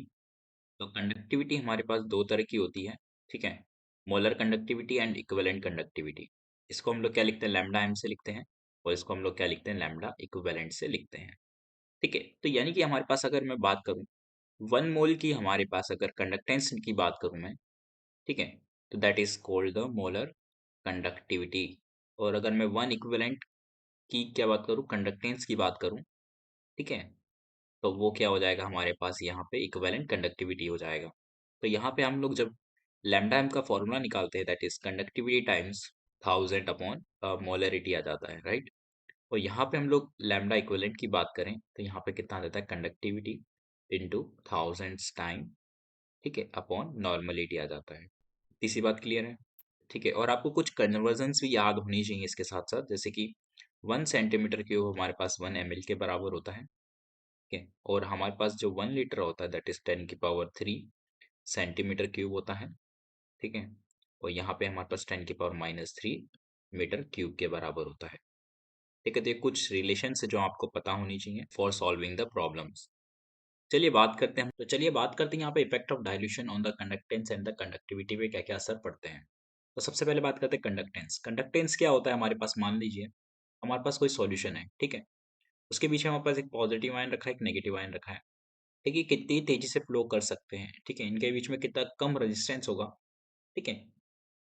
तो कंडक्टिविटी हमारे पास दो तरह की होती है। ठीक है, molar conductivity and equivalent conductivity. इसको हम लोग क्या लिखते हैं, लैम्डा एम से लिखते हैं, और इसको हम लोग क्या लिखते हैं, लैम्डा इक्विवेलेंट से लिखते हैं। ठीक है, तो यानी कि हमारे पास अगर मैं बात करूं 1 मोल की, हमारे पास अगर कंडक्टेंस की बात करूं मैं, ठीक है, तो that is called the molar conductivity. और अगर मैं 1 इक्विवेलेंट की क्या बात करूं, कंडक्टेंस की बात करूं, ठीक है, तो वो क्या हो जाएगा हमारे पास, यहाँ पे इक्विवेलेंट कंडक्टिविटी हो जाएगा। तो यहाँ पे हम लोग जब लैम्डा एम का फॉर्मूला निकालते हैं that is conductivity times 1000 upon molarity आ जाता है, राइट। और यहाँ पे हम लोग लैम्डा इक्विवेलेंट की बात करें तो यहाँ पे कितना आ जाता है, कंडक्टिविटी इंटू थाउजेंड्स टाइम, ठीक है, अपॉन नॉर्मलिटी आ जाता है। तीसरी बात क्लियर है। ठीक है, और आपको कुछ कन्वर्जन्स भी याद होनी चाहिए इसके साथ साथ, जैसे कि 1 सेंटीमीटर क्यूब हमारे पास 1 ml के बराबर होता है। ठीक है, और हमारे पास जो 1 लीटर होता है दैट इज 10⁻³ सेंटीमीटर क्यूब होता है। ठीक है, और यहाँ पे हमारे पास 10⁻³ मीटर क्यूब के बराबर होता है। ठीक है, तो ये कुछ रिलेशन है जो आपको पता होनी चाहिए फॉर सॉल्विंग द प्रॉब्लम्स। चलिए बात करते हैं, तो चलिए बात करते हैं यहाँ पे effect of dilution on the conductance and the conductivity पे क्या क्या असर पड़ते हैं। तो सबसे पहले बात करते हैं कंडक्टेंस। कंडक्टेंस क्या होता है हमारे पास, मान लीजिए हमारे पास कोई सॉल्यूशन है, ठीक है, उसके बीच में हमारे पास एक पॉजिटिव आयन रखा है, एक नेगेटिव आयन रखा है। ठीक है, कितनी तेजी से फ्लो कर सकते हैं, ठीक है, इनके बीच में कितना कम रेजिस्टेंस होगा। ठीक है,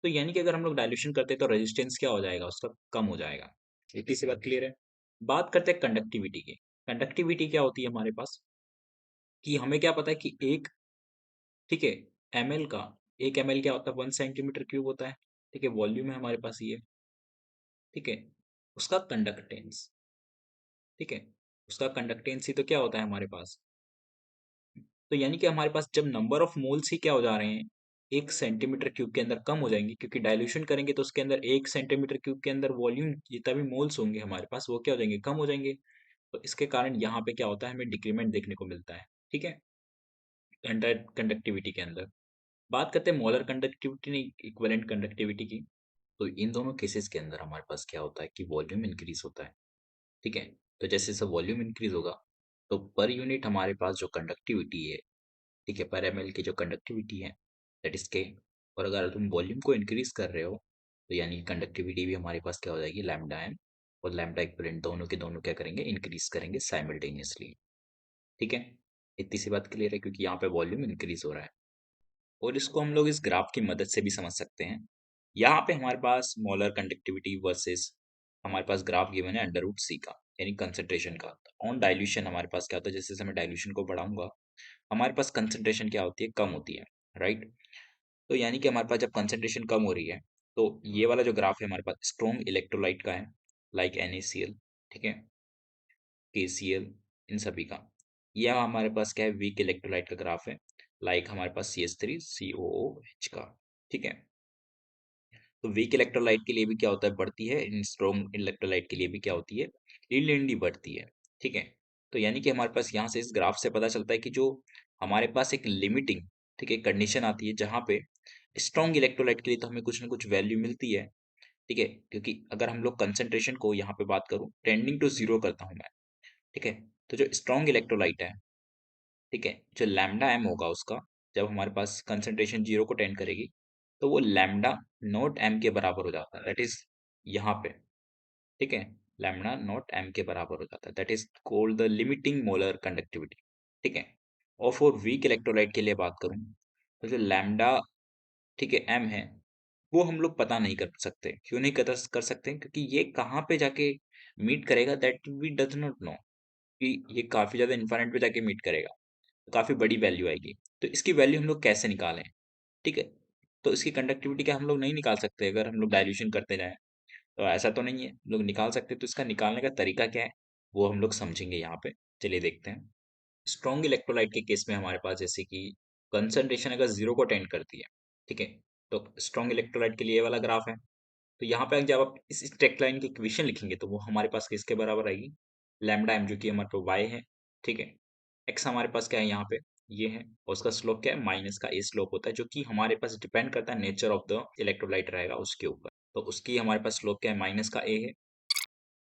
तो यानी कि अगर हम लोग डायल्यूशन करते हैं तो रेजिस्टेंस क्या हो जाएगा, उसका कम हो जाएगा। इतनी सी बात क्लियर है। बात करते हैं कंडक्टिविटी की। कंडक्टिविटी क्या होती है हमारे पास, कि हमें क्या पता है कि एक, ठीक है, एमएल का, 1 ml क्या होता है, 1 सेंटीमीटर क्यूब होता है। ठीक है, वॉल्यूम है हमारे पास ये। ठीक है, उसका कंडक्टेंस, ठीक है, उसका कंडक्टेंस ही तो क्या होता है हमारे पास। तो यानी कि हमारे पास जब नंबर ऑफ मोल्स ही क्या हो जा रहे हैं, 1 सेंटीमीटर क्यूब के अंदर कम हो जाएंगे, क्योंकि डाइल्यूशन करेंगे तो उसके अंदर 1 सेंटीमीटर क्यूब के अंदर वॉल्यूम जितना भी मोल्स होंगे हमारे पास वो क्या हो जाएंगे, कम हो जाएंगे। तो इसके कारण यहाँ पे क्या होता है, हमें डिक्रीमेंट देखने को मिलता है। ठीक है, कंडक्टिविटी के अंदर। बात करते हैं मोलर कंडक्टिविटी, इक्विवेलेंट कंडक्टिविटी की। तो इन दोनों केसेस के अंदर हमारे पास क्या होता है कि वॉल्यूम इंक्रीज होता है। ठीक है, तो जैसे जैसे वॉल्यूम इंक्रीज होगा तो पर यूनिट हमारे पास जो कंडक्टिविटी है, ठीक है, पर एमएल की जो कंडक्टिविटी है दैट इज के। और अगर तुम वॉल्यूम को इंक्रीज कर रहे हो तो यानी कंडक्टिविटी भी हमारे पास क्या हो जाएगी, लैम्डा एम। और लैम्डा इक्विवेलेंट दोनों के दोनों क्या करेंगे, इंक्रीज करेंगे साइमल्टेनियसली। ठीक है, इतनी सी बात क्लियर है, क्योंकि यहाँ पे वॉल्यूम इंक्रीज हो रहा है। और इसको हम लोग इस ग्राफ की मदद से भी समझ सकते हैं। यहाँ पे हमारे पास मोलर कंडक्टिविटी वर्सेस हमारे पास ग्राफ गिवन है अंडर रूट सी का, यानी कंसंट्रेशन का। ऑन डाइल्यूशन हमारे पास क्या होता है, जैसे जैसे मैं डाइल्यूशन को बढ़ाऊंगा हमारे पास कंसंट्रेशन क्या होती है, कम होती है, राइट। तो यानी कि हमारे पास जब कंसंट्रेशन कम हो रही है तो ये वाला जो ग्राफ है हमारे पास स्ट्रॉन्ग इलेक्ट्रोलाइट का है, लाइक NaCl, ठीक है, KCl, इन सभी का। यह हमारे पास क्या है, वीक इलेक्ट्रोलाइट का ग्राफ है, लाइक हमारे पास CH3COOH का। ठीक है, तो वीक इलेक्ट्रोलाइट के लिए भी क्या होता है, बढ़ती है, इन स्ट्रॉन्ग इलेक्ट्रोलाइट के लिए भी क्या होती है, लीनियरली बढ़ती है। ठीक है, तो यानी कि हमारे पास यहाँ से इस ग्राफ से पता चलता है कि जो हमारे पास एक लिमिटिंग, ठीक है, कंडीशन आती है जहाँ पे स्ट्रॉन्ग इलेक्ट्रोलाइट के लिए तो हमें कुछ ना कुछ वैल्यू मिलती है। ठीक है, क्योंकि अगर हम लोग कंसंट्रेशन को यहाँ पे बात करूँ, टेंडिंग टू जीरो करता हूँ मैं। ठीक है, तो जो स्ट्रॉन्ग इलेक्ट्रोलाइट है, ठीक है, जो लैम्डा एम होगा उसका, जब हमारे पास कंसंट्रेशन जीरो को टेंड करेगी तो वो लैम्डा नॉट एम के बराबर हो जाता है, दैट इज यहाँ पे। ठीक है, लैम्डा नॉट एम के बराबर हो जाता है, that is called the limiting molar conductivity. ठीक है, और फॉर वीक इलेक्ट्रोलाइट के लिए बात करूँ तो जो लैम्डा, ठीक है, एम है, वो हम लोग पता नहीं कर सकते। क्यों नहीं कर सकते, क्योंकि ये कहाँ पे जाके मीट करेगा, that we does not know, कि ये काफी ज्यादा इन्फाइनाइट पे जाके मीट करेगा, तो काफी बड़ी वैल्यू आएगी। तो इसकी वैल्यू हम लोग कैसे निकालें? ठीक है, तो इसकी कंडक्टिविटी क्या हम लोग नहीं निकाल सकते अगर हम लोग डाइल्यूशन करते जाएं? तो ऐसा तो नहीं है, लोग निकाल सकते, तो इसका निकालने का तरीका क्या है वो हम लोग समझेंगे यहाँ पे। चलिए देखते हैं। स्ट्रॉन्ग इलेक्ट्रोलाइट के केस में हमारे पास जैसे कि कंसंट्रेशन अगर जीरो को टेंड करती है, ठीक है, तो स्ट्रॉन्ग इलेक्ट्रोलाइट के लिए ये वाला ग्राफ है। तो यहाँ पे जब आप इस स्ट्रेट लाइन की इक्वेशन लिखेंगे तो वो हमारे पास किसके बराबर आएगी, लैम्डा एम, जो कि हमारे पास वाई है। ठीक है, एक्स हमारे पास क्या है यहाँ पे, ये है, और उसका स्लोप क्या है, माइनस का ए स्लोप होता है, जो कि हमारे पास डिपेंड करता है नेचर ऑफ द इलेक्ट्रोलाइट रहेगा उसके ऊपर। तो उसकी हमारे पास स्लोप क्या है, माइनस का ए है।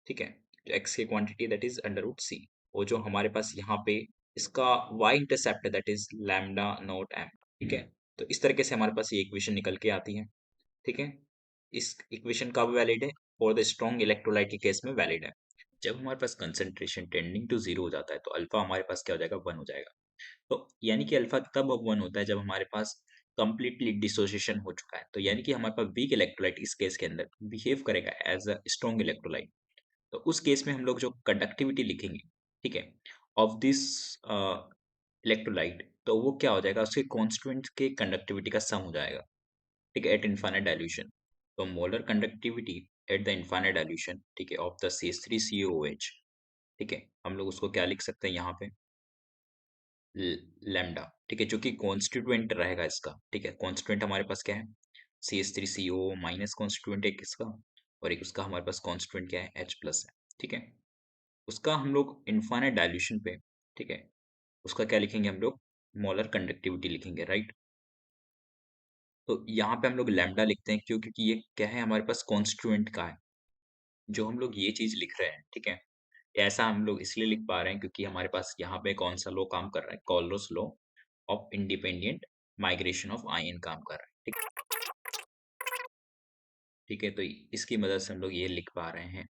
ठीक है, जो एक्स की quantity that is under root C, और जो हमारे पास यहाँ पे इसका वाई इंटरसेप्ट है that is lambda naught M. ठीक है, तो इस तरीके से हमारे पास ये इक्वेशन निकल के आती है। ठीक है, इस इक्वेशन कब वैलिड है, और द स्ट्रॉन्ग इलेक्ट्रोलाइट के केस में वैलिड है। जब हमारे पास कंसंट्रेशन टेंडिंग टू जीरो हो जाता है तो अल्फा हमारे पास क्या हो जाएगा, वन हो जाएगा। तो यानी कि अल्फा तब अब वन होता है जब हमारे पास कंप्लीटली डिसोसिएशन हो चुका है। तो यानी कि हमारे पास वीक इलेक्ट्रोलाइट इस केस के अंदर बिहेव करेगा एज अ स्ट्रॉन्ग इलेक्ट्रोलाइट। तो उस केस में हम लोग जो कंडक्टिविटी लिखेंगे, ठीक है, ऑफ दिस इलेक्ट्रोलाइट, तो वो क्या हो जाएगा, उसके कॉन्स्टिट्यूएंट के कंडक्टिविटी का सम हो जाएगा। ठीक है, एट इनफाइनाइट डाइल्यूशन। तो molar conductivity at the infinite dilution, ठीक है, ऑफ द CH3COOH, ठीक है, हम लोग उसको क्या लिख सकते हैं यहाँ पे, लैम्डा। ठीक है, जो कि कॉन्स्टिट्यूएंट रहेगा इसका। ठीक है, कॉन्स्टिट्यूएंट हमारे पास क्या है, CH3CO माइनस कॉन्स्टिट्यूएंट एक इसका, और एक उसका हमारे पास कॉन्स्टिट्यूएंट क्या है, H+ है। ठीक है, उसका हम लोग इनफाइनाइट डाइल्यूशन पे, ठीक है, उसका क्या लिखेंगे हम लोग, मोलर कंडक्टिविटी लिखेंगे, राइट। तो यहाँ पे हम लोग लैम्डा लिखते हैं, क्यों, क्योंकि ये क्या है, हमारे पास कॉन्स्टिट्यूएंट का है, जो हम लोग ये चीज लिख रहे हैं। ठीक है, ऐसा हम लोग इसलिए लिख पा रहे हैं क्योंकि हमारे पास यहाँ पे कौन सा लॉ काम कर रहा है, Kohlrausch law of independent migration of ion काम कर रहा है। ठीक, ठीक है, तो इसकी मदद से हम लोग ये लिख पा रहे हैं।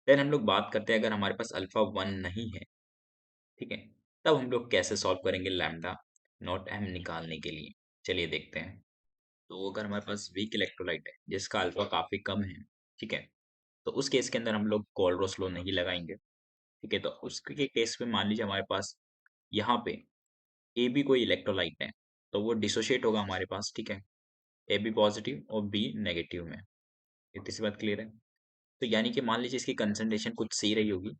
देन हम लोग बात करते हैं, अगर हमारे पास अल्फा वन नहीं है, ठीक है, तब हम लोग कैसे सॉल्व करेंगे लैम्डा नॉट एम निकालने के लिए। चलिए देखते हैं। तो अगर हमारे पास वीक इलेक्ट्रोलाइट है जिसका अल्फा काफी कम है, ठीक है, तो उस केस के अंदर हम लोग कोलरोस लॉ नहीं लगाएंगे। ठीक है, तो उसके केस में मान लीजिए हमारे पास यहाँ पे ए बी कोई इलेक्ट्रोलाइट है, तो वो डिसोशिएट होगा हमारे पास। ठीक है, ए बी पॉजिटिव और बी नेगेटिव में। इतनी सी बात क्लियर है। तो यानी कि मान लीजिए इसकी कंसंट्रेशन कुछ सही रही होगी,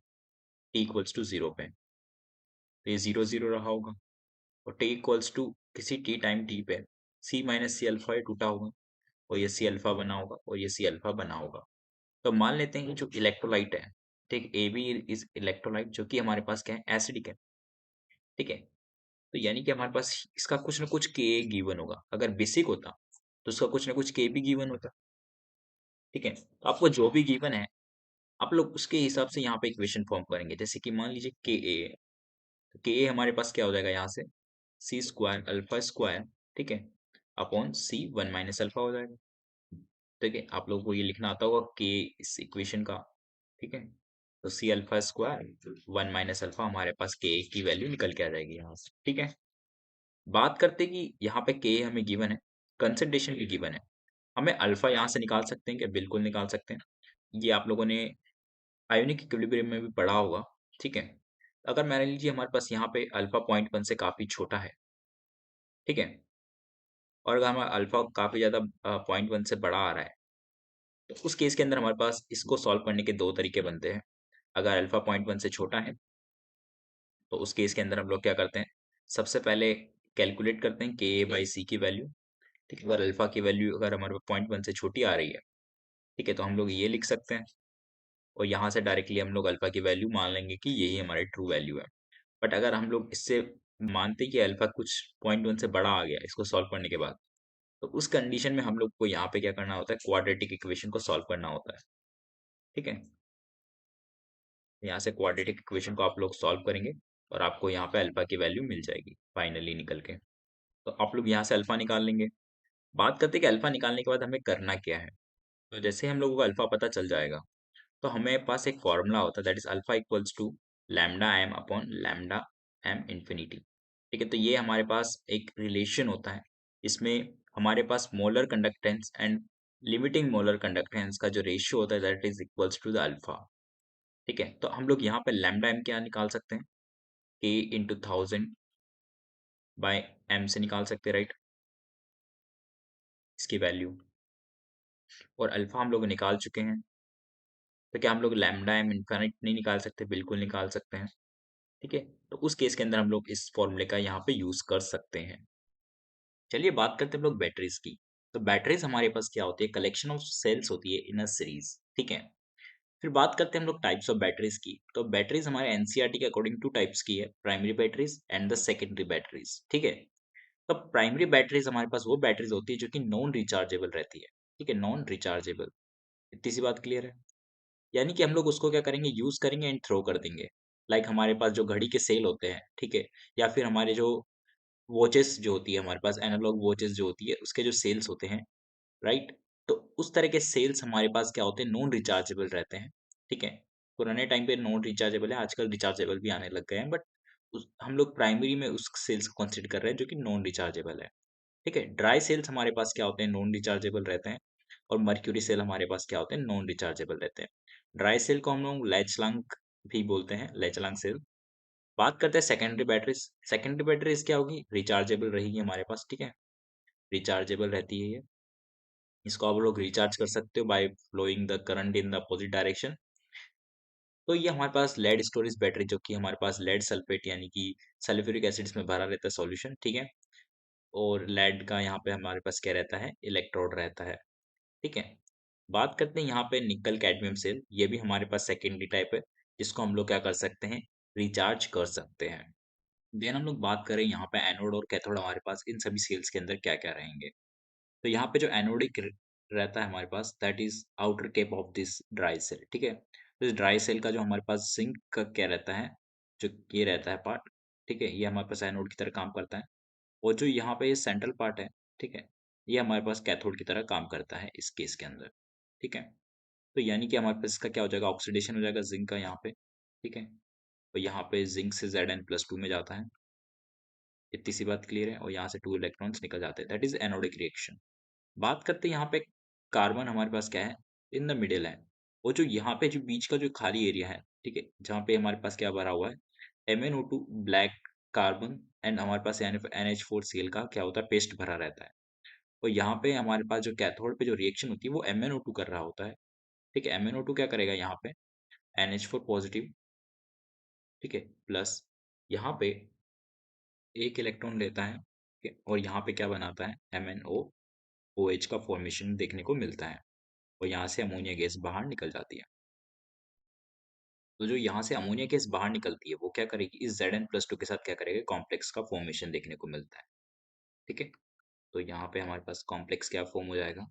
टी इक्वल्स टू जीरो पे, तो ये जीरो जीरो रहा होगा, और टी इक्वल्स टू किसी टी टाइम टी पे सी माइनस सी अल्फा ये टूटा होगा, और ये सी अल्फा बना होगा, और ये सी अल्फा बना होगा। तो मान लेते हैं कि जो इलेक्ट्रोलाइट है, ठीक, ए बी इज इलेक्ट्रोलाइट, जो कि हमारे पास क्या है, एसिडिक है। ठीक है, तो यानी कि हमारे पास इसका कुछ ना कुछ के गिवन होगा। अगर बेसिक होता तो उसका कुछ ना कुछ के भी गिवन होता। ठीक है, तो आपको जो भी गिवन है आप लोग उसके हिसाब से यहाँ पे इक्वेशन फॉर्म करेंगे। जैसे कि मान लीजिए के ए, तो के ए हमारे पास क्या हो जाएगा यहाँ से, सी स्क्वायर अल्फा स्क्वायर, ठीक है, अपॉन सी वन माइनस अल्फा हो जाएगा। ठीक है, आप लोगों को ये लिखना आता होगा के इस इक्वेशन का, ठीक है। तो सी अल्फा स्क्वायर 1 - अल्फा, हमारे पास के की वैल्यू निकल के आ जाएगी यहाँ से। ठीक है। बात करते हैं कि यहाँ पे के हमें गिवन है, कंसंट्रेशन भी गिवन है। हमें अल्फा यहाँ से निकाल सकते हैं क्या? बिल्कुल निकाल सकते हैं। ये आप लोगों ने आयोनिक इक्विलिब्रियम में भी पढ़ा होगा। ठीक है। अगर मान लीजिए हमारे पास यहाँ पे अल्फा 0.1 से काफी छोटा है, ठीक है, और अगर हमारा अल्फा काफी ज्यादा 0.1 से बड़ा आ रहा है, तो उस केस के अंदर हमारे पास इसको सॉल्व करने के दो तरीके बनते हैं। अगर अल्फा 0.1 से छोटा है, तो उस केस के अंदर हम लोग क्या करते हैं, सबसे पहले कैलकुलेट करते हैं के बाई सी की वैल्यू। ठीक है। अगर अल्फा की वैल्यू अगर हमारे पास 0.1 से छोटी आ रही है, ठीक है, तो हम लोग ये लिख सकते हैं, और यहाँ से डायरेक्टली हम लोग अल्फा की वैल्यू मान लेंगे कि यही हमारी ट्रू वैल्यू है। बट अगर हम लोग इससे मानते हैं कि अल्फा कुछ 0.1 से बड़ा आ गया इसको सॉल्व करने के बाद, तो उस कंडीशन में हम लोग को यहाँ पे क्या करना होता है, क्वाड्रेटिक इक्वेशन को सॉल्व करना होता है। ठीक है। यहाँ से क्वाड्रेटिक इक्वेशन को आप लोग सॉल्व करेंगे, और आपको यहाँ पे अल्फा की वैल्यू मिल जाएगी फाइनली निकल के। तो आप लोग यहाँ से अल्फा निकाल लेंगे। बात करते हैं कि अल्फा निकालने के बाद हमें करना क्या है। तो जैसे हम लोगों को अल्फा पता चल जाएगा, तो हमें पास एक फॉर्मूला होता है, that is alpha equals to lambda M upon lambda M infinity. ठीक है। तो ये हमारे पास एक रिलेशन होता है, इसमें हमारे पास molar conductance and limiting molar conductance का जो रेशियो होता है, that is equals to the alpha. ठीक है। तो हम लोग यहाँ पे लैम्डा एम क्या निकाल सकते हैं, के इंटू 1000 बाय एम से निकाल सकते हैं, राइट, इसकी वैल्यू। और अल्फा हम लोग निकाल चुके हैं, तो क्या हम लोग लैम्डा एम इनफाइनाइट नहीं निकाल सकते? बिल्कुल निकाल सकते हैं। ठीक है। तो उस केस के अंदर हम लोग इस फॉर्मूले का यहाँ पे यूज कर सकते हैं। चलिए बात करते हैं हम लोग बैटरीज की। तो बैटरीज हमारे पास क्या होती है, कलेक्शन ऑफ सेल्स होती है इन अ सीरीज। ठीक है। फिर बात करते हैं हम लोग टाइप्स ऑफ बैटरीज की। तो बैटरीज हमारे एनसीईआरटी के अकॉर्डिंग टू टाइप्स की है, primary batteries and the secondary batteries. ठीक है। तो प्राइमरी बैटरीज हमारे पास वो बैटरीज होती है जो कि नॉन रिचार्जेबल रहती है। ठीक है, नॉन रिचार्जेबल। इतनी सी बात क्लियर है। यानी कि हम लोग उसको क्या करेंगे, यूज करेंगे एंड थ्रो कर देंगे। लाइक हमारे पास जो घड़ी के सेल होते हैं, ठीक है, या फिर हमारे जो वॉचेस जो होती है, हमारे पास एनालॉग वॉचेस जो होती है, उसके जो सेल्स होते हैं, राइट। तो उस तरह के सेल्स हमारे पास क्या होते हैं, नॉन रिचार्जेबल रहते हैं। ठीक है। पुराने टाइम पे नॉन रिचार्जेबल है, आजकल रिचार्जेबल भी आने लग गए हैं, बट हम लोग प्राइमरी में उस सेल्स को कंसिडर कर रहे हैं जो कि नॉन रिचार्जेबल है। ठीक है। ड्राई सेल्स हमारे पास क्या होते हैं, नॉन रिचार्जेबल रहते हैं। और मर्क्यूरी सेल हमारे पास क्या होते हैं, नॉन रिचार्जेबल रहते हैं। ड्राई सेल को हम लोग लैचलांग भी बोलते हैं, लैचलांग सेल। बात करते हैं सेकेंडरी बैटरीज। सेकेंडरी बैटरीज क्या होगी, रिचार्जेबल रहेगी हमारे पास। ठीक है, रिचार्जेबल रहती है ये। इसको आप लोग रिचार्ज कर सकते हो by flowing the current in the opposite direction. तो ये हमारे पास लेड स्टोरेज बैटरी, जो कि हमारे पास लेड सल्फेट यानी कि सल्फ्यूरिक एसिड में भरा रहता है सॉल्यूशन। ठीक है। और लेड का यहाँ पे हमारे पास क्या रहता है, इलेक्ट्रोड रहता है। ठीक है। बात करते हैं यहाँ पे निकल कैडमियम सेल, ये भी हमारे पास सेकेंडरी टाइप है, जिसको हम लोग क्या कर सकते हैं, रिचार्ज कर सकते हैं। देन हम लोग बात करें यहाँ पे एनोड और कैथोड, हमारे पास इन सभी सेल्स के अंदर क्या क्या रहेंगे। तो यहाँ पे जो एनोडिक रहता है हमारे पास, that is outer cap of this dry cell. ठीक है। तो इस ड्राई सेल का जो हमारे पास जिंक का क्या रहता है, जो ये रहता है पार्ट, ठीक है, ये हमारे पास एनोड की तरह काम करता है। और जो यहाँ पे ये सेंट्रल पार्ट है, ठीक है, ये हमारे पास कैथोड की तरह काम करता है इस केस के अंदर। ठीक है। तो यानी कि हमारे पास इसका क्या हो जाएगा, ऑक्सीडेशन हो जाएगा जिंक का यहाँ पे। ठीक है। तो यहाँ पे जिंक से Zn+2 में जाता है। इतनी सी बात क्लियर है। और यहाँ से 2 इलेक्ट्रॉन्स निकल जाते हैं, दैट इज एनोडिक रिएक्शन। बात करते हैं यहाँ पे कार्बन हमारे पास क्या है, इन द मिडिल है। और जो यहाँ पे जो बीच का जो खाली एरिया है, ठीक है, जहाँ पे हमारे पास क्या भरा हुआ है, MnO2 ब्लैक कार्बन, एंड हमारे पास NH4 सीएल का क्या होता है, पेस्ट भरा रहता है। और यहाँ पे हमारे पास जो कैथोड पे जो रिएक्शन होती है वो MnO2 कर रहा होता है। ठीक है। MnO2 क्या करेगा यहाँ पे, NH4 पॉजिटिव, ठीक है, प्लस यहाँ पे एक इलेक्ट्रॉन लेता है, ठीक है, और यहाँ पे क्या बनाता है, MnOOH का फॉर्मेशन देखने को मिलता है। और यहाँ से अमोनिया गैस बाहर निकल जाती है। तो जो यहाँ से अमोनिया गैस बाहर निकलती है वो क्या करेगी, इस Zn+2 के साथ क्या करेगा, कॉम्प्लेक्स का फॉर्मेशन देखने को मिलता है। ठीक है। तो यहाँ पे हमारे पास कॉम्प्लेक्स क्या फॉर्म हो जाएगा,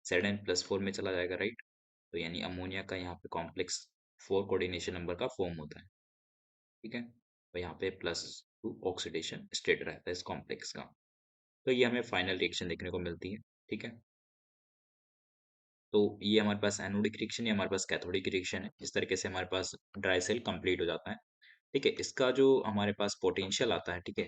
Zn+4 में चला जाएगा, राइट। तो यानी अमोनिया का यहाँ पे कॉम्प्लेक्स 4 कोऑर्डिनेशन नंबर का फॉर्म होता है। ठीक है। तो यहाँ पे +2 ऑक्सीडेशन स्टेट रहता है इस कॉम्प्लेक्स का। तो ये हमें फाइनल रिएक्शन देखने को मिलती है। ठीक है। तो ये हमारे पास एनोडिक रिएक्शन, ये हमारे पास कैथोडिक रिएक्शन है। इस तरीके से हमारे पास ड्राई सेल कंप्लीट हो जाता है। ठीक है, इसका जो हमारे पास पोटेंशियल आता है, ठीक है,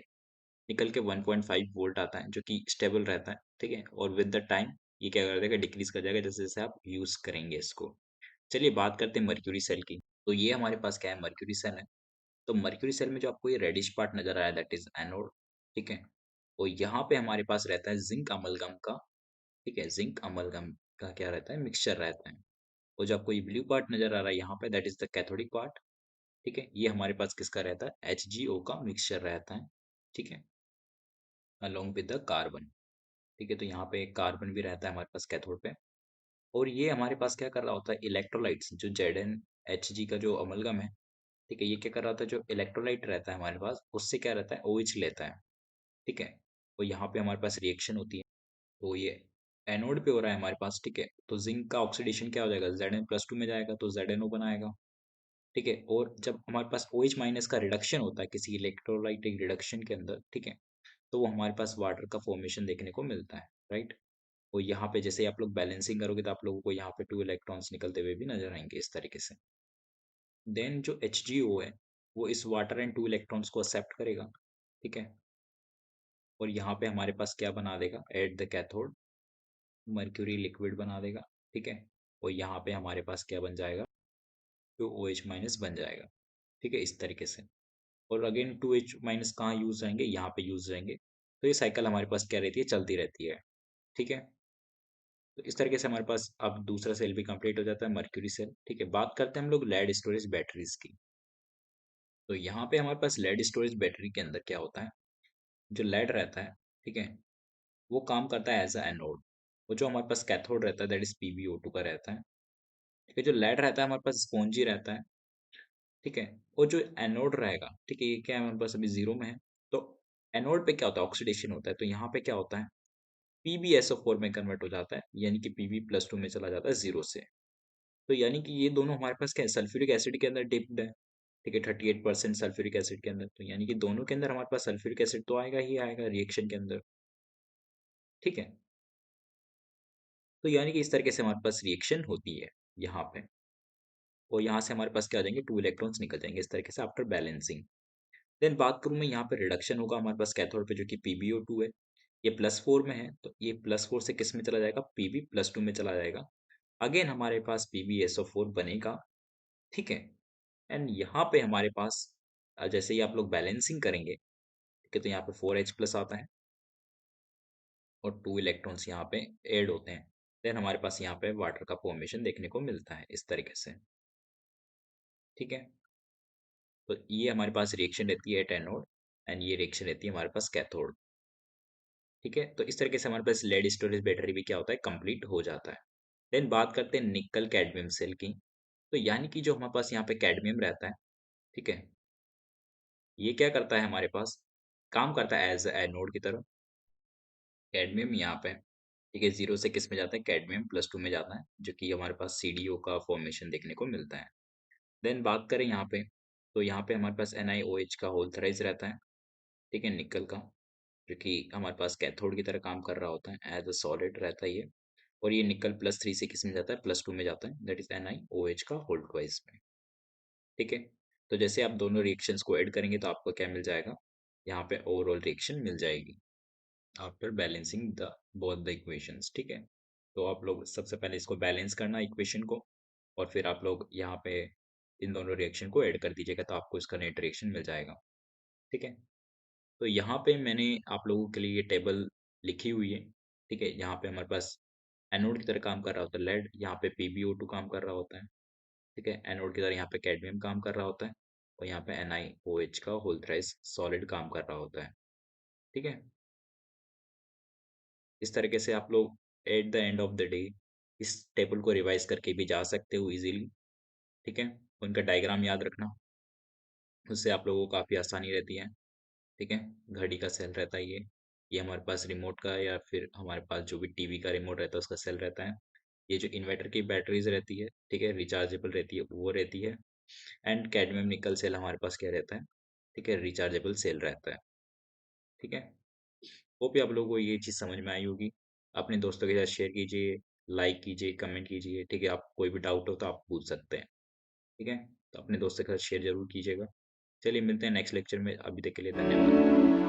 निकल के 1.5 वोल्ट आता है, जो कि स्टेबल रहता है। ठीक है, और विद द टाइम ये क्या कर देगा, डिक्रीज कर जाएगा जैसे जैसे आप यूज करेंगे इसको। चलिए बात करते हैं मर्क्यूरी सेल की। तो ये हमारे पास क्या है, मर्क्यूरी सेल है। तो मर्क्यूरी सेल में जो आपको ये रेडिश पार्ट नजर आया, दैट इज एनोड। ठीक है, तो यहाँ पे हमारे पास रहता है जिंक अमलगम का। ठीक है, जिंक अमलगम का क्या रहता है, मिक्सचर रहता है। और जो आपको ये ब्लू पार्ट नजर आ रहा है यहाँ पे, that is the cathodic part. ठीक है, ये हमारे पास किसका रहता है, HgO का मिक्सचर रहता है। ठीक है, अलोंग विद द कार्बन। ठीक है, तो यहाँ पे कार्बन भी रहता है हमारे पास कैथोड पे। और ये हमारे पास क्या कर रहा होता है, इलेक्ट्रोलाइट्स जो ZnHg का जो अमलगम है। ठीक है, ये क्या कर रहा होता है, जो इलेक्ट्रोलाइट रहता है हमारे पास, उससे क्या रहता है, OH लेता है। ठीक है, तो यहाँ पे हमारे पास रिएक्शन होती है। तो ये एनोड पे हो रहा है हमारे पास। ठीक है, तो जिंक का ऑक्सीडेशन क्या हो जाएगा, Zn+2 में जाएगा तो ZnO बनाएगा। ठीक है, और जब हमारे पास OH माइनस का रिडक्शन होता है किसी इलेक्ट्रोलाइटिक रिडक्शन के अंदर, ठीक है, तो वो हमारे पास वाटर का फॉर्मेशन देखने को मिलता है, राइट। और यहाँ पे जैसे आप लोग बैलेंसिंग करोगे तो आप लोगों को यहाँ पे 2 इलेक्ट्रॉन्स निकलते हुए भी नजर आएंगे इस तरीके से। देन जो HgO है, वो इस वाटर एंड 2 इलेक्ट्रॉन्स को एक्सेप्ट करेगा। ठीक है, और यहाँ पे हमारे पास क्या बना देगा, at the cathode mercury liquid बना देगा। ठीक है, और यहाँ पे हमारे पास क्या बन जाएगा, टू ओ एच माइनस बन जाएगा। ठीक है, इस तरीके से। और अगेन 2H माइनस कहाँ यूज रहेंगे, यहाँ पे यूज रहेंगे। तो ये साइकिल हमारे पास क्या रहती है, चलती रहती है। ठीक है, तो इस तरीके से हमारे पास अब दूसरा सेल भी कंप्लीट हो जाता है, मर्क्यूरी सेल। ठीक है, बात करते हैं हम लोग लेड स्टोरेज बैटरीज की। तो यहाँ पे हमारे पास लेड स्टोरेज बैटरी के अंदर क्या होता है, जो लेड रहता है, ठीक है, वो काम करता है एज अ एनोड। वो जो हमारे पास कैथोड रहता है, दैट इज PbO2 का रहता है। ठीक है, जो लेड रहता है हमारे पास स्पॉन्जी रहता है। ठीक है, और जो एनोड रहेगा, ठीक है, ये क्या है हमारे पास अभी जीरो में है। तो एनोड पे क्या होता है, ऑक्सीडेशन होता है। तो यहाँ पे क्या होता है, PbSO4 में कन्वर्ट हो जाता है, यानी कि Pb+2 में चला जाता है जीरो से। तो यानी कि ये दोनों हमारे पास क्या है, सल्फ्यूरिक एसिड के अंदर डिप्ड है। ठीक है, 38% सल्फ्यूरिक एसिड के अंदर। तो यानी कि दोनों के अंदर हमारे पास सल्फ्यूरिक एसिड तो आएगा ही आएगा रिएक्शन के अंदर। ठीक है, तो यानी कि इस तरीके से हमारे पास रिएक्शन होती है यहाँ पे। और यहाँ से हमारे पास क्या आ जाएंगे, 2 इलेक्ट्रॉन्स निकल जाएंगे इस तरीके से आफ्टर बैलेंसिंग। देन बात करूँ मैं यहाँ पे रिडक्शन होगा हमारे पास कैथोड पे, जो कि PbO2 है। ये +4 में है, तो ये +4 से किस में चला जाएगा, Pb+2 में चला जाएगा। अगेन हमारे पास PbSO4 बनेगा। ठीक है, एंड यहाँ पे हमारे पास जैसे ही आप लोग बैलेंसिंग करेंगे, ठीक है, तो यहाँ पे 4H+ आता है और 2 इलेक्ट्रॉन्स यहाँ पे ऐड होते हैं। देन हमारे पास यहाँ पे वाटर का फॉर्मेशन देखने को मिलता है इस तरीके से। ठीक है, तो ये हमारे पास रिएक्शन रहती है एट एनोड, एंड ये रिएक्शन रहती है हमारे पास कैथोड। ठीक है, तो इस तरीके से हमारे पास लेड स्टोरेज बैटरी भी क्या होता है, कंप्लीट हो जाता है। देन बात करते हैं निकल कैडमियम सेल की। तो यानी कि जो हमारे पास यहाँ पे कैडमियम रहता है, ठीक है, ये क्या करता है हमारे पास, काम करता है एज एनोड की तरह। कैडमियम यहाँ पे, ठीक है, जीरो से किस में जाता है, कैडमियम+2 में जाता है, जो कि हमारे पास CDO का फॉर्मेशन देखने को मिलता है। देन बात करें यहाँ पे, तो यहाँ पे हमारे पास NiOH का होल थराइज रहता है। ठीक है, निकल का, जो कि हमारे पास कैथोड की तरह काम कर रहा होता है, एज अ सॉलिड रहता है ये। और ये निकल +3 से किस में जाता है, +2 में जाता है, दैट इज NiOH का होल ट्वाइस में। ठीक है, तो जैसे आप दोनों रिएक्शंस को ऐड करेंगे तो आपको क्या मिल जाएगा, यहाँ पे ओवरऑल रिएक्शन मिल जाएगी after balancing the both the equations. ठीक है, तो आप लोग सबसे पहले इसको बैलेंस करना इक्वेशन को, और फिर आप लोग यहाँ पे इन दोनों रिएक्शन को ऐड कर दीजिएगा तो आपको इसका नेट रिएक्शन मिल जाएगा। ठीक है, तो यहाँ पे मैंने आप लोगों के लिए ये टेबल लिखी हुई है। ठीक है, यहाँ पे हमारे पास एनोड की तरह काम कर रहा होता है लेड, यहाँ पे PbO2 काम कर रहा होता है। ठीक है, एनोड की तरह यहाँ पे कैडमियम काम कर रहा होता है, और यहाँ पे NiOH का होल थ्राइस सॉलिड काम कर रहा होता है। ठीक है, इस तरीके से आप लोग at the end of the day इस टेबल को रिवाइज करके भी जा सकते हो इजीली। ठीक है, उनका डायग्राम याद रखना, उससे आप लोगों को काफ़ी आसानी रहती है। ठीक है, घड़ी का सेल रहता है ये हमारे पास रिमोट का, या फिर हमारे पास जो भी टीवी का रिमोट रहता है उसका सेल रहता है। ये जो इन्वर्टर की बैटरीज रहती है, ठीक है, रिचार्जेबल रहती है, वो रहती है। एंड कैडमियम निकल सेल हमारे पास क्या रहता है, ठीक है, रिचार्जेबल सेल रहता है। ठीक है, होप आप लोगों को ये चीज़ समझ में आई होगी। अपने दोस्तों के साथ शेयर कीजिए। लाइक कीजिए, कमेंट कीजिए, ठीक है? आप कोई भी डाउट हो तो आप पूछ सकते हैं, ठीक है? तो अपने दोस्तों के साथ शेयर ज़रूर कीजिएगा। चलिए मिलते हैं नेक्स्ट लेक्चर में, अभी तक के लिए धन्यवाद।